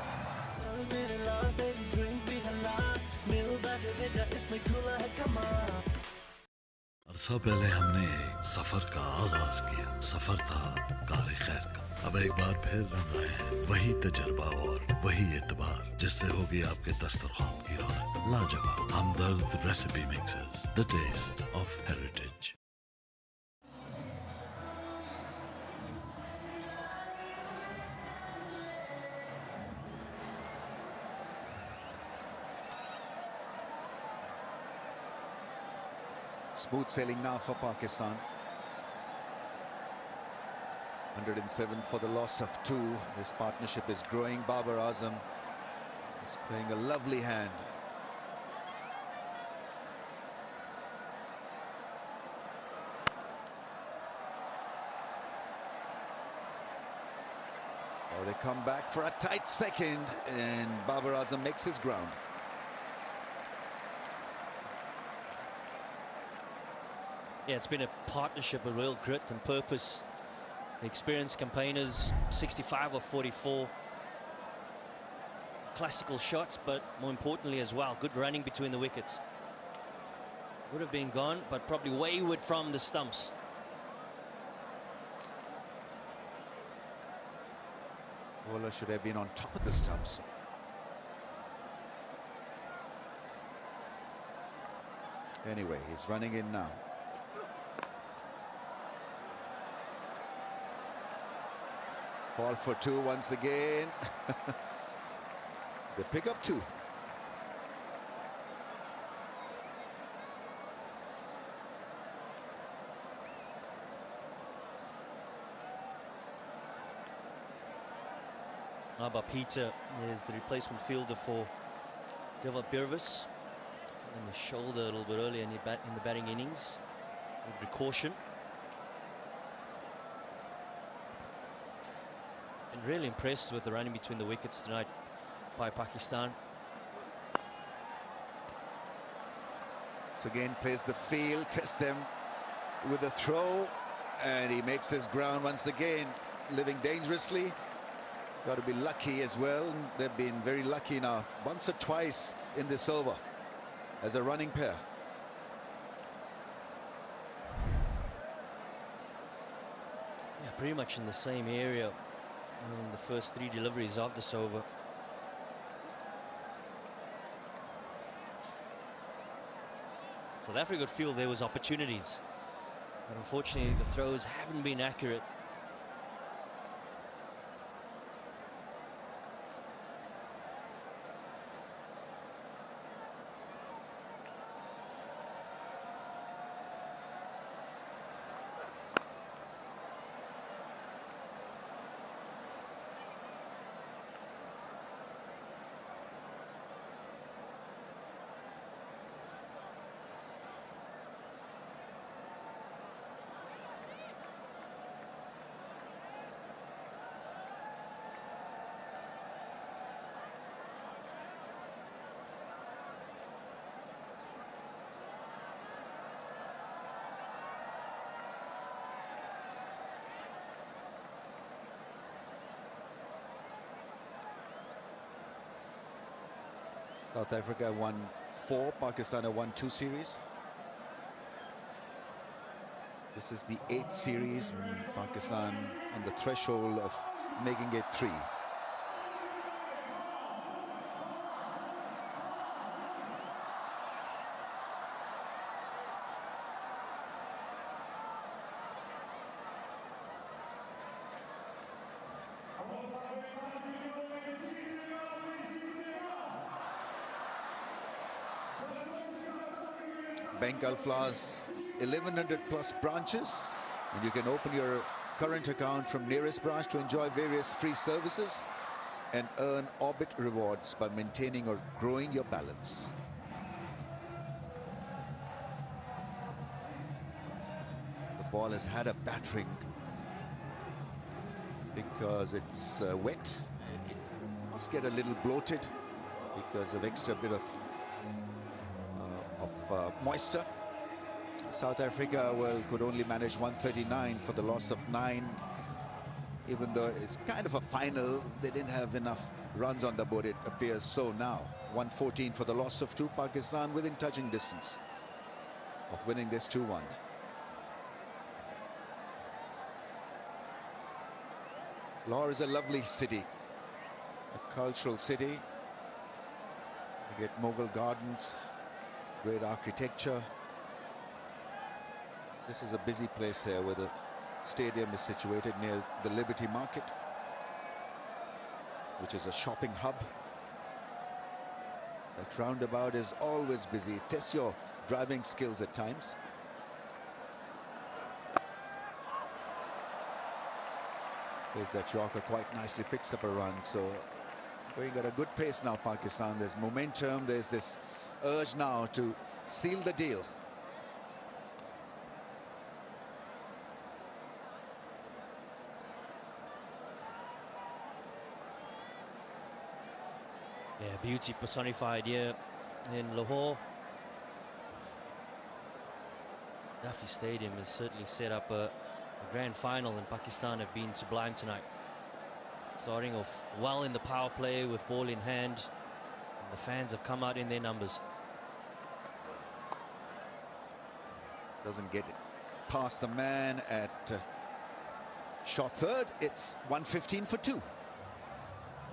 अरसा पहले हमने एक सफर का आगाज किया। सफर था car खैर का। अब एक बार फिर रंग आए हैं वही तजर्बा और वही एतबार, जिससे होगी आपके दस्तरखान की रौनक लाजवाब। Hamdard recipe mixes, the taste of heritage. Smooth sailing now for Pakistan. 107 for the loss of 2. This partnership is growing. Babar Azam is playing a lovely hand. Oh, they come back for a tight second, and Babar Azam makes his ground. Yeah, it's been a partnership of real grit and purpose. The experienced campaigners, 65 or 44. Classical shots, but more importantly as well, good running between the wickets. Would have been gone, but probably wayward from the stumps. Bowler should have been on top of the stumps. Anyway, he's running in now. Ball for 2 once again. They pick up 2. Naba Peter is the replacement fielder for Deva Birvis. In the shoulder a little bit earlier in the batting innings. With precaution. And really impressed with the running between the wickets tonight by Pakistan. So again, plays the field, tests them with a throw, and he makes his ground once again, living dangerously. Got to be lucky as well. They've been very lucky now, once or twice in this over as a running pair. Yeah, pretty much in the same area in the first 3 deliveries of this over. South Africa could feel there was opportunities, but unfortunately the throws haven't been accurate. South Africa won 4, Pakistan have won 2 series. This is the 8th series, and Pakistan on the threshold of making it 3. Bengal Flowers 1100 plus branches, and you can open your current account from nearest branch to enjoy various free services and earn Orbit rewards by maintaining or growing your balance. The ball has had a battering because it's wet. It must get a little bloated because of extra bit of moisture. South Africa, well, could only manage 139 for the loss of 9. Even though it's kind of a final, they didn't have enough runs on the board, it appears so now. 114 for the loss of 2. Pakistan within touching distance of winning this 2-1. Lahore is a lovely city, a cultural city. You get Mughal gardens, great architecture. This is a busy place here where the stadium is situated near the Liberty Market, which is a shopping hub. That roundabout is always busy. It tests your driving skills at times. There's that Yorker, quite nicely picks up a run. So going at a good pace now, Pakistan. There's momentum, there's this urge now to seal the deal. Yeah, beauty personified here in Lahore. Duffy Stadium has certainly set up a grand final, and Pakistan have been sublime tonight. Starting off well in the power play with ball in hand, and the fans have come out in their numbers. Doesn't get it past the man at shot third. It's 115 for 2.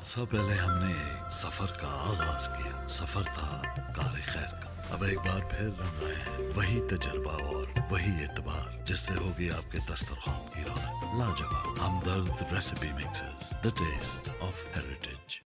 उससे पहले हमने एक सफर का आगाज किया। सफर था car खैर का। अब एक बार फिर रंग आए हैं वही तजर्बा और वही एतबार जिससे होगी आपके दस्तरखान की रौनक लाजवाब। Hamdard recipe mixes, the taste of heritage.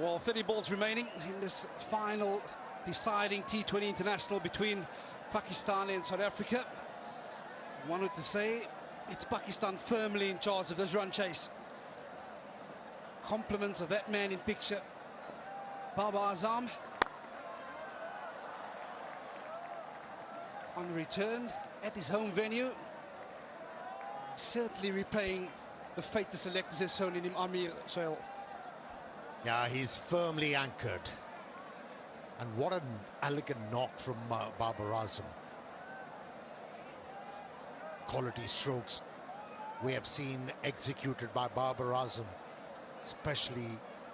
Well, 30 balls remaining in this final deciding T20 international between Pakistan and South Africa. I wanted to say it's Pakistan firmly in charge of this run chase. Compliments of that man in picture, Babar Azam. On return at his home venue, certainly repaying the fate the selectors has shown in him, Amir Sohail. Yeah, he's firmly anchored. And what an elegant knock from Babar Azam. Quality strokes we have seen executed by Babar Azam, especially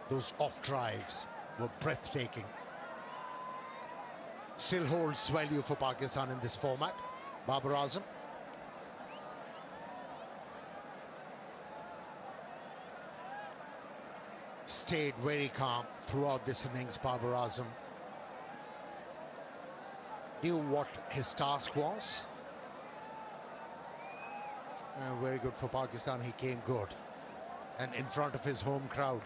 those off drives, were breathtaking. Still holds value for Pakistan in this format, Babar Azam. Stayed very calm throughout this innings, Babar Azam. Knew what his task was. Very good for Pakistan, he came good. And in front of his home crowd.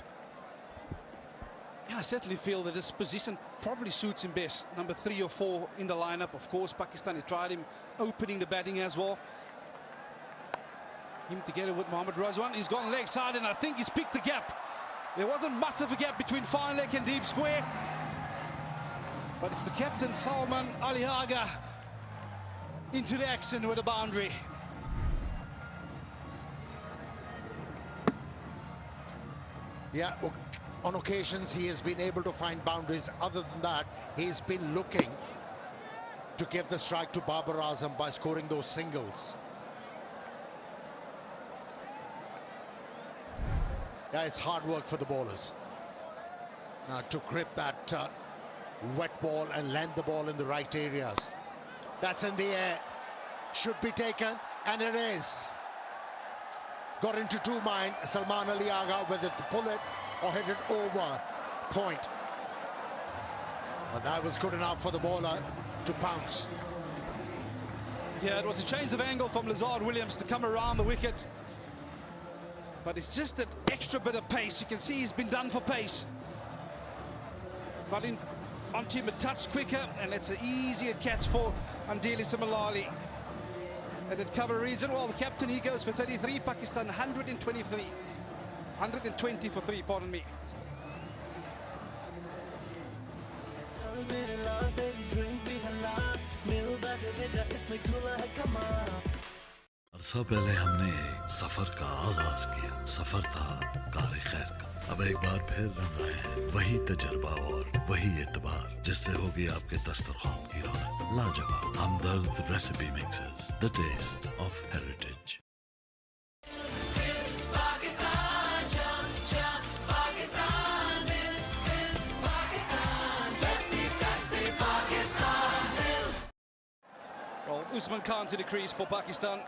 Yeah, I certainly feel that this position probably suits him best. Number 3 or 4 in the lineup. Of course, Pakistan has tried him opening the batting as well. Him together with Mohammad Razwan. He's gone leg side and I think he's picked the gap. There wasn't much of a gap between fine leg and deep square. But it's the captain, Salman Ali Agha, into the action with a boundary. Yeah, on occasions he has been able to find boundaries. Other than that, he's been looking to give the strike to Babar Azam by scoring those singles. Yeah, it's hard work for the bowlers to grip that wet ball and land the ball in the right areas. That's in the air, should be taken, and it is. Got into two mind, Salman Ali Agha, whether to pull it or hit it over point. But that was good enough for the bowler to pounce. Yeah, it was a change of angle from Lazard Williams to come around the wicket. But it's just that extra bit of pace. You can see he's been done for pace. Got in onto him a touch quicker, and it's an easier catch for Andili Simalali. And at cover region, well, the captain, he goes for 33, Pakistan 123. 120 for 3, pardon me. अरसा पहले हमने एक सफर का आगाज किया। सफर था car खैर का। अब एक बार फिर रंग आए हैं वही तजर्बा और वही एतबार जिससे होगी आपके दस्तरखान की रौनक। लाजवाब Hamdard recipe mixes, the taste of heritage. Well, Usman Khan to the crease for Pakistan.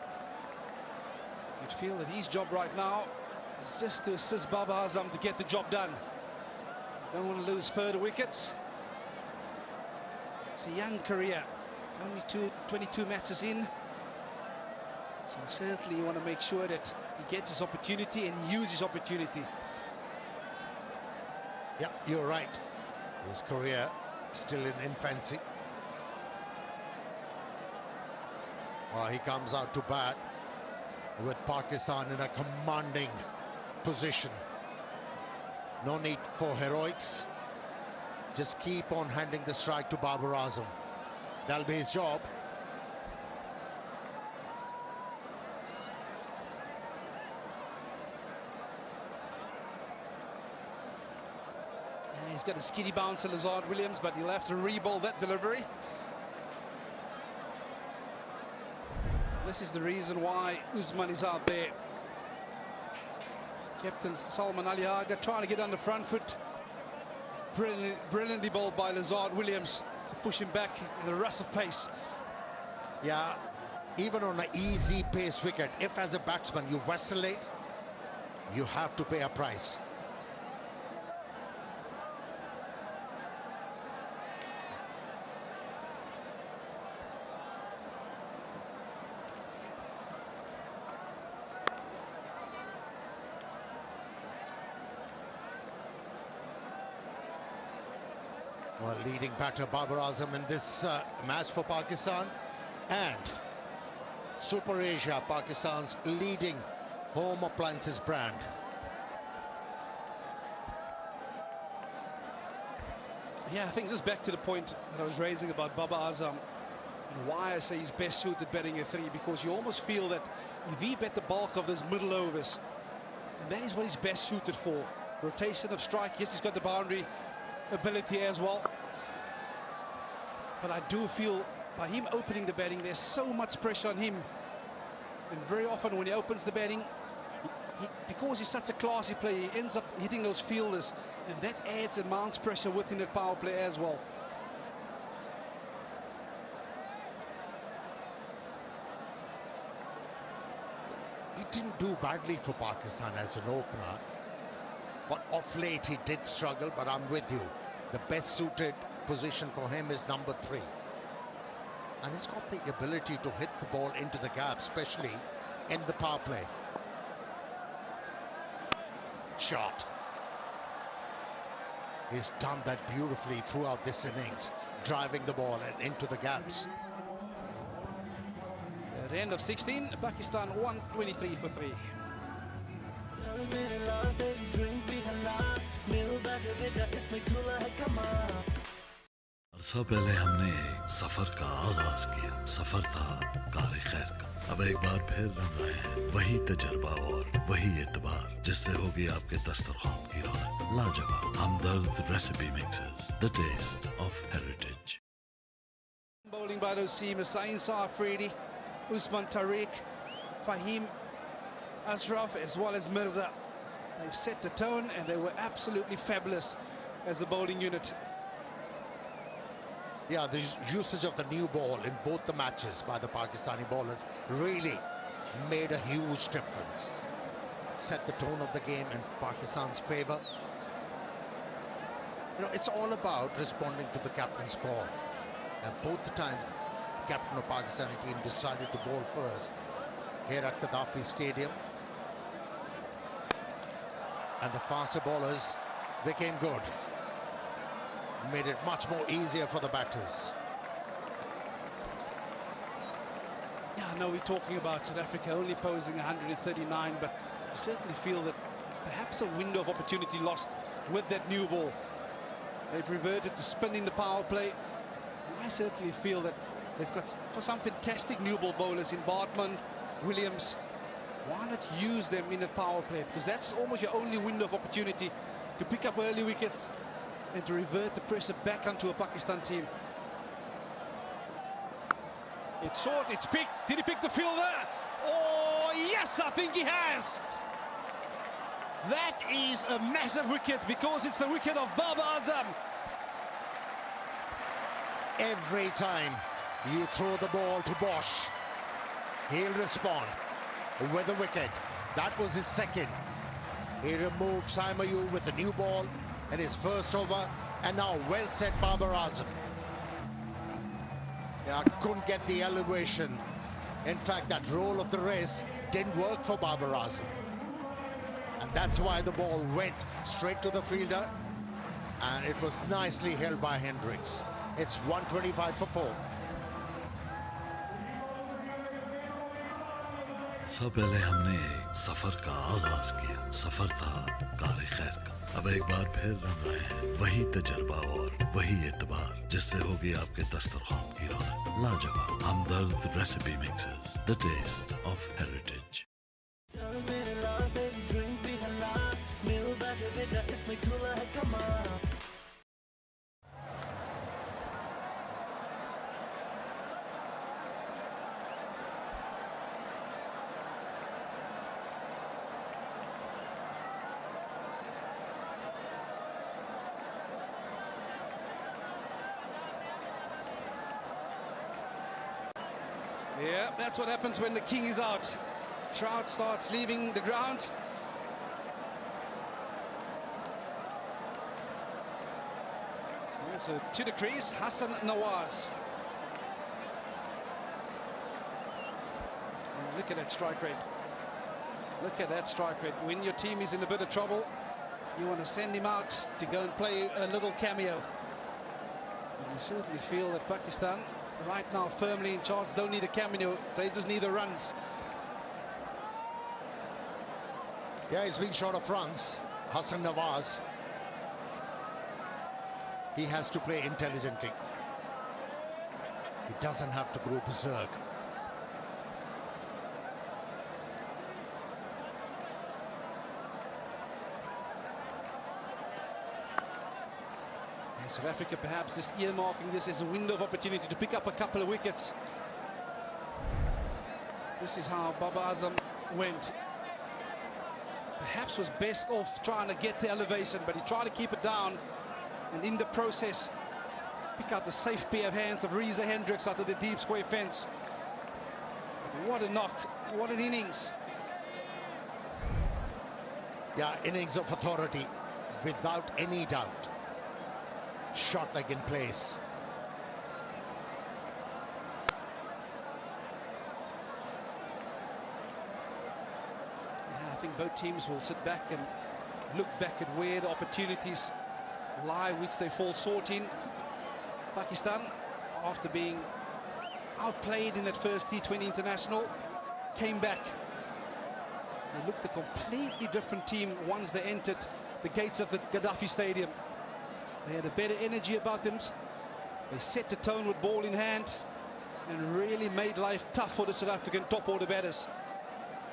You'd feel that his job right now is just to assist Babar Azam to get the job done. Don't want to lose further wickets. It's a young career, only 22 matches in. So certainly you want to make sure that he gets his opportunity and uses his opportunity. Yeah, you're right. His career still in infancy. Well, he comes out to bat with Pakistan in a commanding position. No need for heroics. Just keep on handing the strike to Babar Azam. That'll be his job. Yeah, he's got a skiddy bouncer, Lazard Williams, but he'll have to re-bowl that delivery. This is the reason why Usman is out there. Captain Salman Ali Agha trying to get on the front foot. Brilliantly bowled by Lazard Williams to push him back in the rush of pace. Yeah, even on an easy pace wicket, if as a batsman you vacillate, you have to pay a price. Well, leading batter Babar Azam in this match for Pakistan, and Super Asia, Pakistan's leading home appliances brand. Yeah, I think this is back to the point that I was raising about Babar Azam and why I say he's best suited batting a 3, because you almost feel that if he bet the bulk of those middle overs, and that is what he's best suited for. Rotation of strike, yes, he's got the boundary ability as well. But I do feel by him opening the batting, there's so much pressure on him. And very often when he opens the batting, because he's such a classy player, he ends up hitting those fielders, and that adds and mounts pressure within that power play as well. He didn't do badly for Pakistan as an opener, but off late he did struggle. But I'm with you, the best suited position for him is number 3, and he's got the ability to hit the ball into the gap, especially in the power play. Shot. He's done that beautifully throughout this innings, driving the ball and into the gaps. At the end of 16, Pakistan 123 for 3. अरसा पहले हमने एक सफर का आगाज किया। सफर था car खैर का। अब एक बार फिर रंग आए हैं वही तजर्बा और वही एतबार, जिससे होगी आपके दस्तरखान की रौनक लाजवाब। Hamdard recipe mixes, the taste of heritage. Bowling by those seamers, Sain Afridi, Usman Tariq, Fahim Ashraf, as well as Mirza. They've set the tone, and they were absolutely fabulous as a bowling unit. Yeah, the usage of the new ball in both the matches by the Pakistani bowlers really made a huge difference. Set the tone of the game in Pakistan's favor. You know, it's all about responding to the captain's call. And both the times, the captain of Pakistani team decided to bowl first here at Gaddafi Stadium. And the faster bowlers became good. Made it much more easier for the batters. Yeah, I know we're talking about South Africa only posing 139, but I certainly feel that perhaps a window of opportunity lost with that new ball. They've reverted to spinning the power play. And I certainly feel that they've got some fantastic new ball bowlers in Bartman, Williams. Why not use them in a power play? Because that's almost your only window of opportunity to pick up early wickets and to revert the pressure back onto a Pakistan team. It's short, it's picked. Did he pick the fielder? Oh, yes, I think he has. That is a massive wicket, because it's the wicket of Babar Azam. Every time you throw the ball to Bosch, he'll respond with a wicket. That was his second. He removed Saimayu with the new ball in his first over, and now well set Babar Azam. Yeah, couldn't get the elevation. In fact, that roll of the wrist didn't work for Babar Azam. And that's why the ball went straight to the fielder, and it was nicely held by Hendricks. It's 125 for 4. सब पहले हमने एक सफर का आगाज किया। सफर था car खैर का। अब एक बार फिर रंग आए हैं वही तजर्बा और वही एतबार, जिससे होगी आपके दस्तरखान की रौनक लाजवाब। Hamdard recipe mixes, the taste of heritage. Yeah, that's what happens when the king is out. Crowd starts leaving the ground. Yeah, so to the crease, Hassan Nawaz. Yeah, look at that strike rate. Look at that strike rate. When your team is in a bit of trouble, you want to send him out to go and play a little cameo. I certainly feel that Pakistan right now firmly in charge. Don't need a cameo, they just need the runs. Yeah, he's been short of runs. Hassan Nawaz. He has to play intelligently. He doesn't have to go berserk. South Africa perhaps just earmarking this as a window of opportunity to pick up a couple of wickets. This is how Babar Azam went. Perhaps was best off trying to get the elevation, but he tried to keep it down, and in the process pick out the safe pair of hands of Reza Hendricks out of the deep square fence. What a knock, what an innings. Yeah, innings of authority without any doubt. Shot leg in place. Yeah, I think both teams will sit back and look back at where the opportunities lie, which they fall short in. Pakistan, after being outplayed in that first T20 international, came back. They looked a completely different team once they entered the gates of the Gaddafi Stadium. They had a better energy about them. They set the tone with ball in hand and really made life tough for the South African top order batters.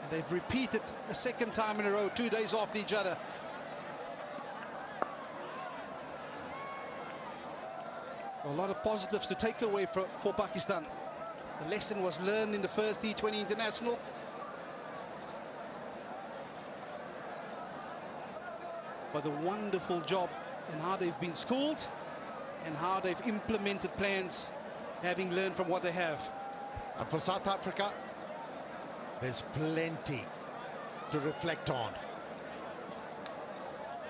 And they've repeated a second time in a row, 2 days after each other. A lot of positives to take away for Pakistan. The lesson was learned in the first T20 international. But a wonderful job in how they've been schooled and how they've implemented plans, having learned from what they have. And for South Africa, there's plenty to reflect on.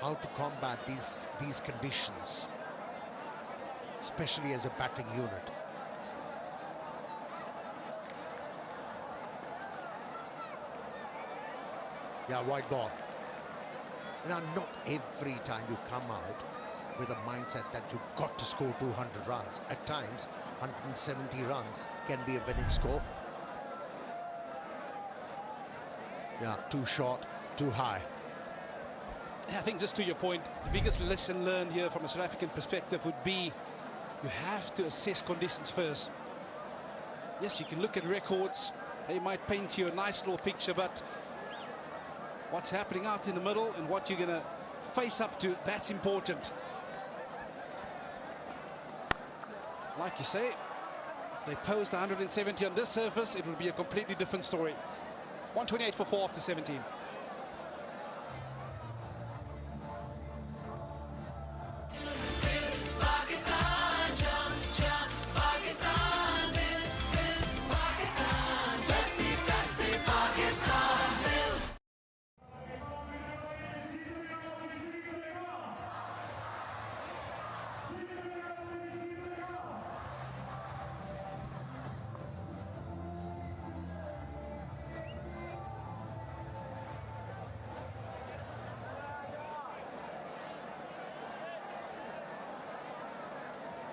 How to combat these conditions, especially as a batting unit. Yeah, wide ball. Now, not every time you come out with a mindset that you've got to score 200 runs. At times, 170 runs can be a winning score. Yeah, too short, too high. I think just to your point, the biggest lesson learned here from a South African perspective would be you have to assess conditions first. Yes, you can look at records. They might paint you a nice little picture, but what's happening out in the middle and what you're going to face up to, that's important. Like you say, if they post 170 on this surface, it would be a completely different story. 128 for 4 after 17.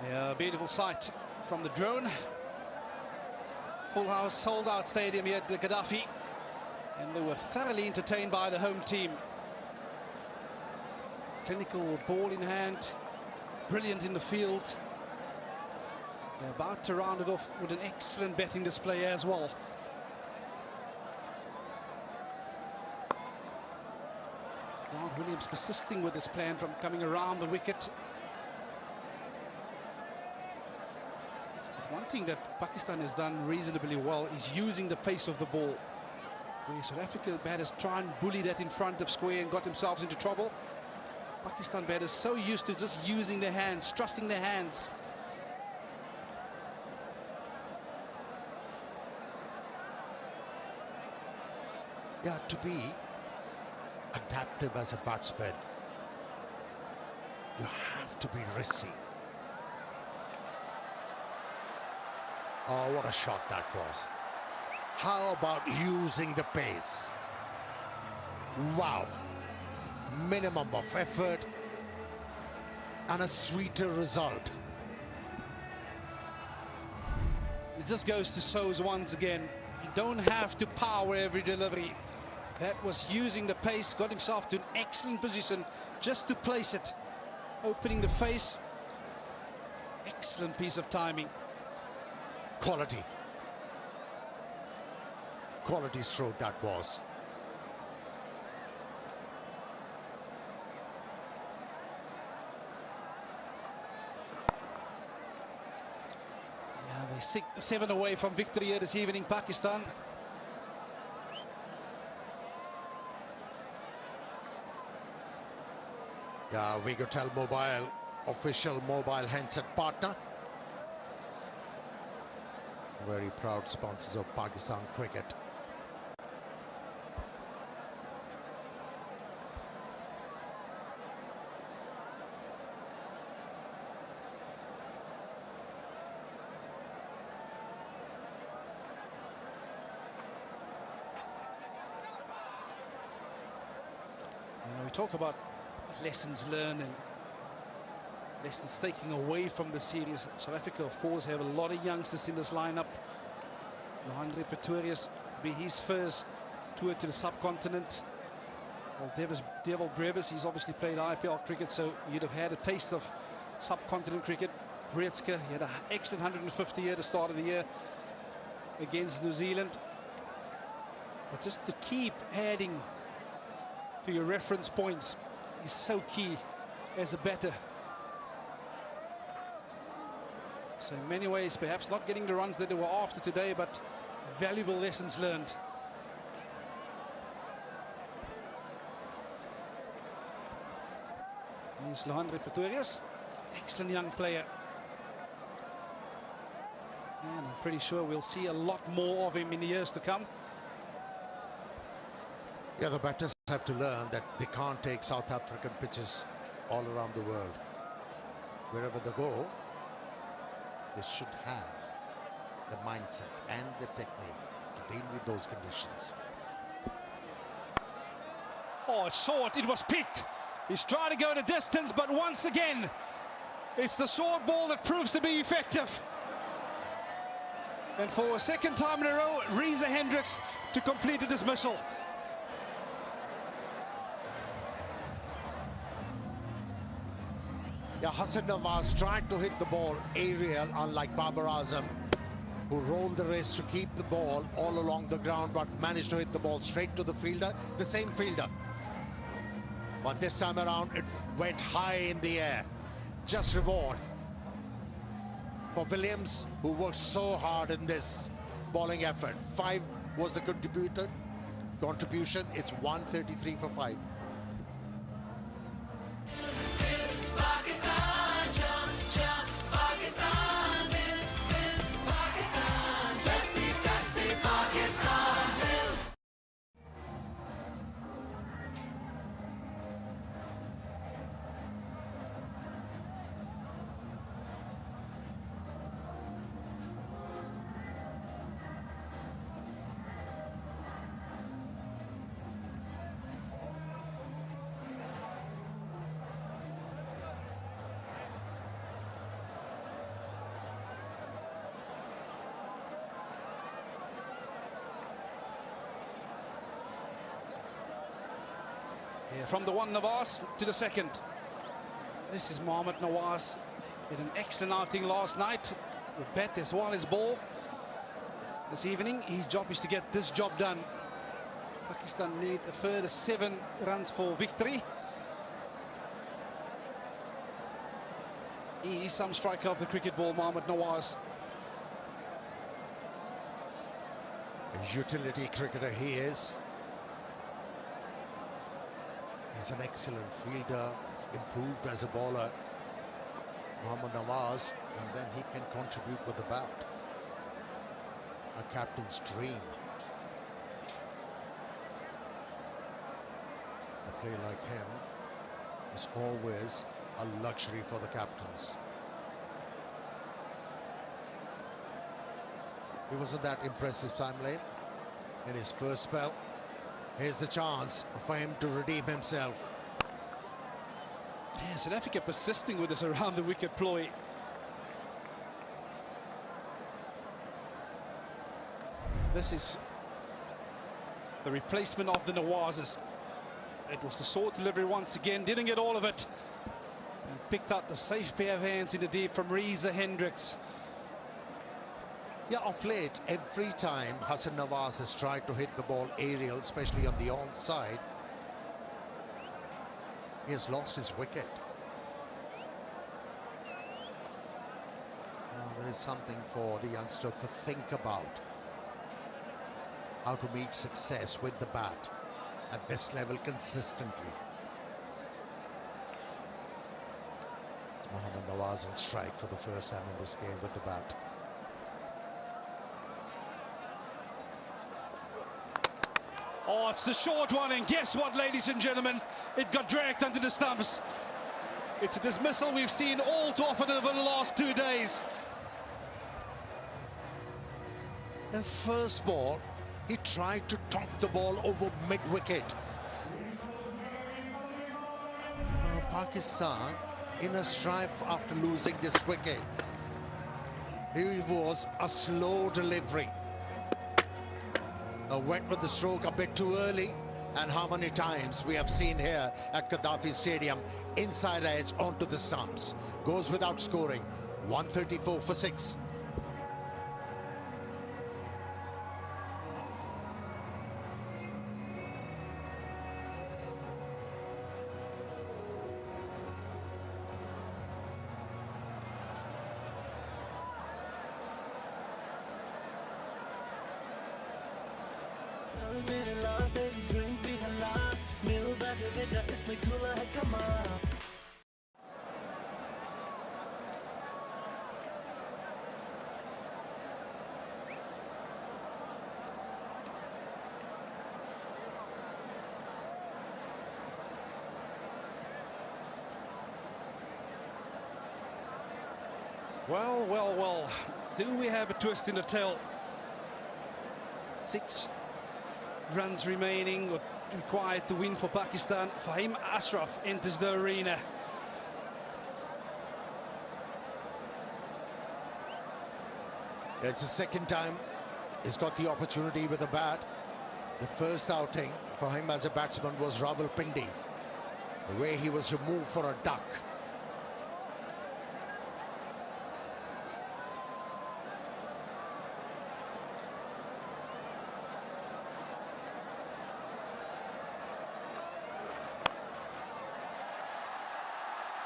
Yeah, beautiful sight from the drone. Full house, sold out stadium here at the Gaddafi, and they were thoroughly entertained by the home team. Clinical ball in hand, brilliant in the field. They're about to round it off with an excellent betting display as well. Grant Williams persisting with his plan from coming around the wicket. One thing that Pakistan has done reasonably well is using the pace of the ball. Where South Africa batters try and bully that in front of square and got themselves into trouble. Pakistan batters so used to just using their hands, trusting their hands. Yeah, to be adaptive as a batsman, you have to be risky. Oh, what a shot that was. How about using the pace? Wow. Minimum of effort and a sweeter result. just goes to shows once again, you don't have to power every delivery. That was using the pace, got himself to an excellent position just to place it. Opening the face. Excellent piece of timing. Quality. Quality stroke that was. Yeah, they're 7 away from victory here this evening, Pakistan. Yeah, Vigotel Mobile, official mobile handset partner. Very proud sponsors of Pakistan cricket. We talk about lessons learned and lessons taken away from the series. South Africa, of course, have a lot of youngsters in this lineup. Lohundre Pretorius will be his first tour to the subcontinent. Well, Devil Brevis, he's obviously played IPL cricket, so you'd have had a taste of subcontinent cricket. Breetzke, he had an excellent 150 at the start of the year against New Zealand. But just to keep adding to your reference points is so key as a batter. So in many ways, perhaps not getting the runs that they were after today, but valuable lessons learned. Here's Lohundre Pretorius, excellent young player. And I'm pretty sure we'll see a lot more of him in the years to come. Yeah, the batters have to learn that they can't take South African pitches all around the world. Wherever they go, they should have the mindset and the technique to deal with those conditions. Oh, it's short. It was picked. He's trying to go the distance, but once again, it's the short ball that proves to be effective. And for a second time in a row, Reza Hendricks to complete the dismissal. Yeah, Hasan Nawaz tried to hit the ball aerial, unlike Babar Azam, who rolled the wrist to keep the ball all along the ground, but managed to hit the ball straight to the fielder, the same fielder. But this time around, it went high in the air. Just reward for Williams, who worked so hard in this bowling effort. 5 was the contribution. It's 133 for 5. From the one Nawaz to the second. This is Mohammad Nawaz. Did an excellent outing last night with bat as well as ball. This evening, his job is to get this job done. Pakistan need a further 7 runs for victory. He is some striker of the cricket ball, Mohammad Nawaz. A utility cricketer he is. He's an excellent fielder. He's improved as a bowler, Mohammad Nawaz, and then he can contribute with the bat. A captain's dream. A player like him is always a luxury for the captains. He wasn't that impressive family in his first spell. Here's the chance for him to redeem himself. Yeah, South Africa persisting with this around the wicket ploy. this is the replacement of the Nawazes. It was the short delivery once again, didn't get all of it. And picked up the safe pair of hands in the deep from Reza Hendricks. Yeah, of late, every time Hassan Nawaz has tried to hit the ball aerial, especially on the onside, he has lost his wicket. Now, there is something for the youngster to think about. How to meet success with the bat at this level consistently. It's Mohammad Nawaz on strike for the first time in this game with the bat. Oh, it's the short one, and guess what, ladies and gentlemen? It got dragged under the stumps. It's a dismissal we've seen all too often over the last 2 days. The first ball, he tried to top the ball over mid-wicket. Pakistan in a strife after losing this wicket. It was a slow delivery. Went with the stroke a bit too early, and how many times we have seen here at Gaddafi Stadium, inside edge onto the stumps. Goes without scoring, 134 for 6. Well, well, well. Do we have a twist in the tail? 6 runs remaining required to win for Pakistan. Fahim Ashraf enters the arena. It's the second time he's got the opportunity with the bat. The first outing for him as a batsman was Rawalpindi, the way he was removed for a duck.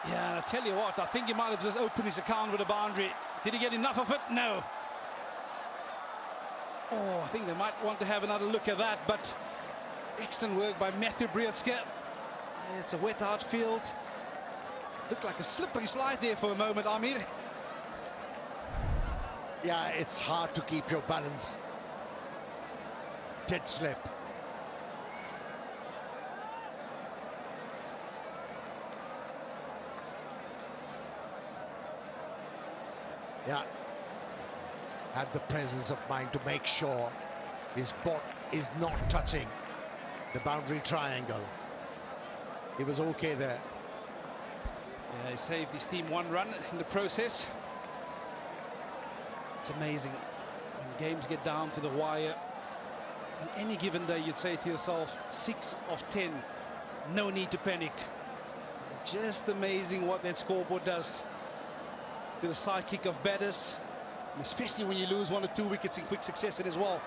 Yeah, I tell you what, I think he might have just opened his account with a boundary. Did he get enough of it? No. Oh, I think they might want to have another look at that, but excellent work by Matthew Breedske. It's a wet outfield. Looked like a slippery slide there for a moment, Amir. Yeah, it's hard to keep your balance. Dead slip. Yeah, had the presence of mind to make sure his bot is not touching the boundary triangle. He was okay there. Yeah, he saved his team 1 run in the process. It's amazing when games get down to the wire. On any given day, you'd say to yourself, 6 of 10, no need to panic. Just amazing what that scoreboard does to the sidekick of batters, and especially when you lose 1 or 2 wickets in quick succession as well.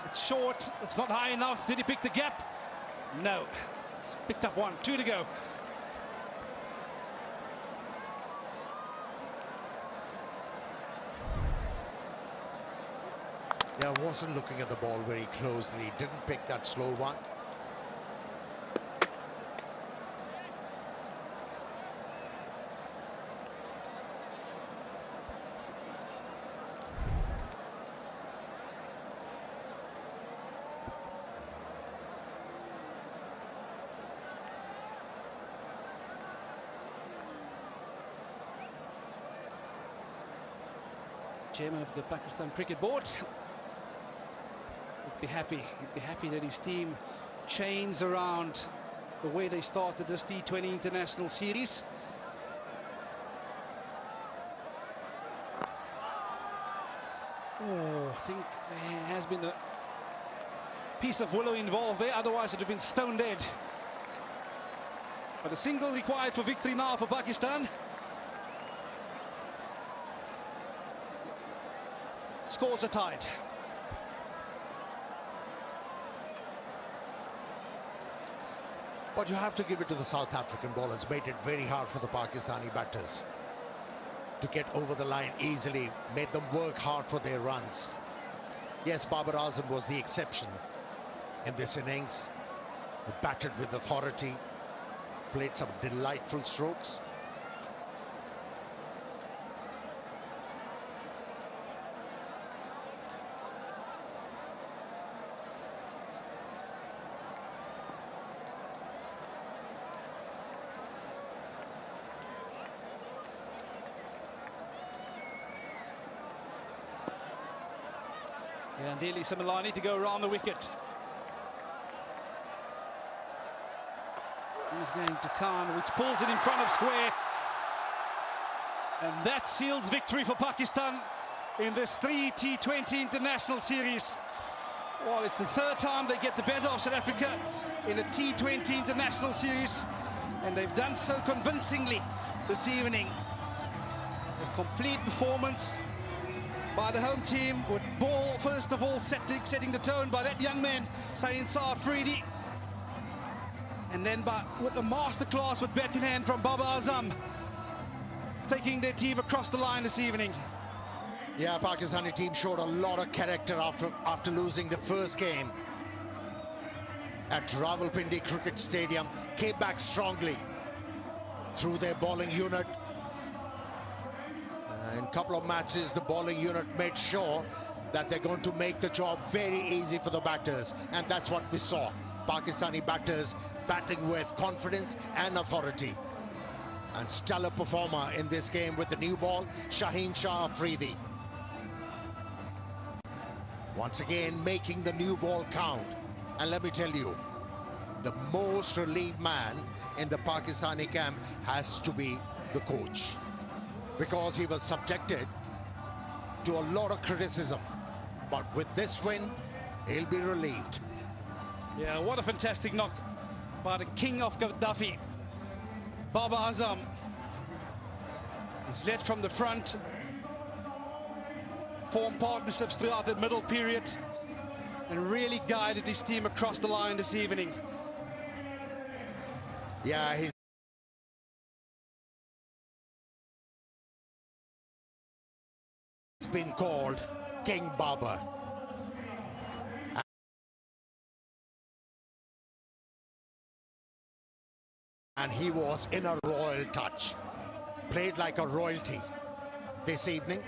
It's short, it's not high enough. Did he pick the gap? No. He's picked up 1, 2 to go. Yeah, wasn't looking at the ball very closely, didn't pick that slow one. Chairman of the Pakistan Cricket Board would be happy. He'd be happy that his team chains around the way they started this T20 International Series. Oh, I think there has been a piece of willow involved there, otherwise it would have been stone dead. But a single required for victory now for Pakistan. Scores are tied. But you have to give it to the South African bowlers. Made it very hard for the Pakistani batters to get over the line easily, made them work hard for their runs. Yes, Babar Azam was the exception in this innings. He batted with authority, played some delightful strokes. Yeah, and Dili Similani to go around the wicket. He's going to Khan, which pulls it in front of square. And that seals victory for Pakistan in this 3 T20 international series. Well, it's the third time they get the better of South Africa in a T20 international series. And they've done so convincingly this evening. A complete performance by the home team, with ball first of all setting the tone by that young man Saeed Afridi, and then with the masterclass with bat in hand from Babar Azam, taking their team across the line this evening. Yeah, Pakistani team showed a lot of character after losing the first game at Rawalpindi Cricket Stadium. Came back strongly through their bowling unit. In a couple of matches, the bowling unit made sure that they're going to make the job very easy for the batters. And that's what we saw. Pakistani batters batting with confidence and authority. And stellar performer in this game with the new ball, Shaheen Shah Afridi. Once again, making the new ball count. And let me tell you, the most relieved man in the Pakistani camp has to be the coach, because he was subjected to a lot of criticism. But with this win, he'll be relieved. Yeah, what a fantastic knock by the king of Gaddafi, Babar Azam. He's led from the front, formed partnerships throughout the middle period, and really guided his team across the line this evening. Yeah, he's been called King Babar. And he was in a royal touch. Played like a royalty this evening.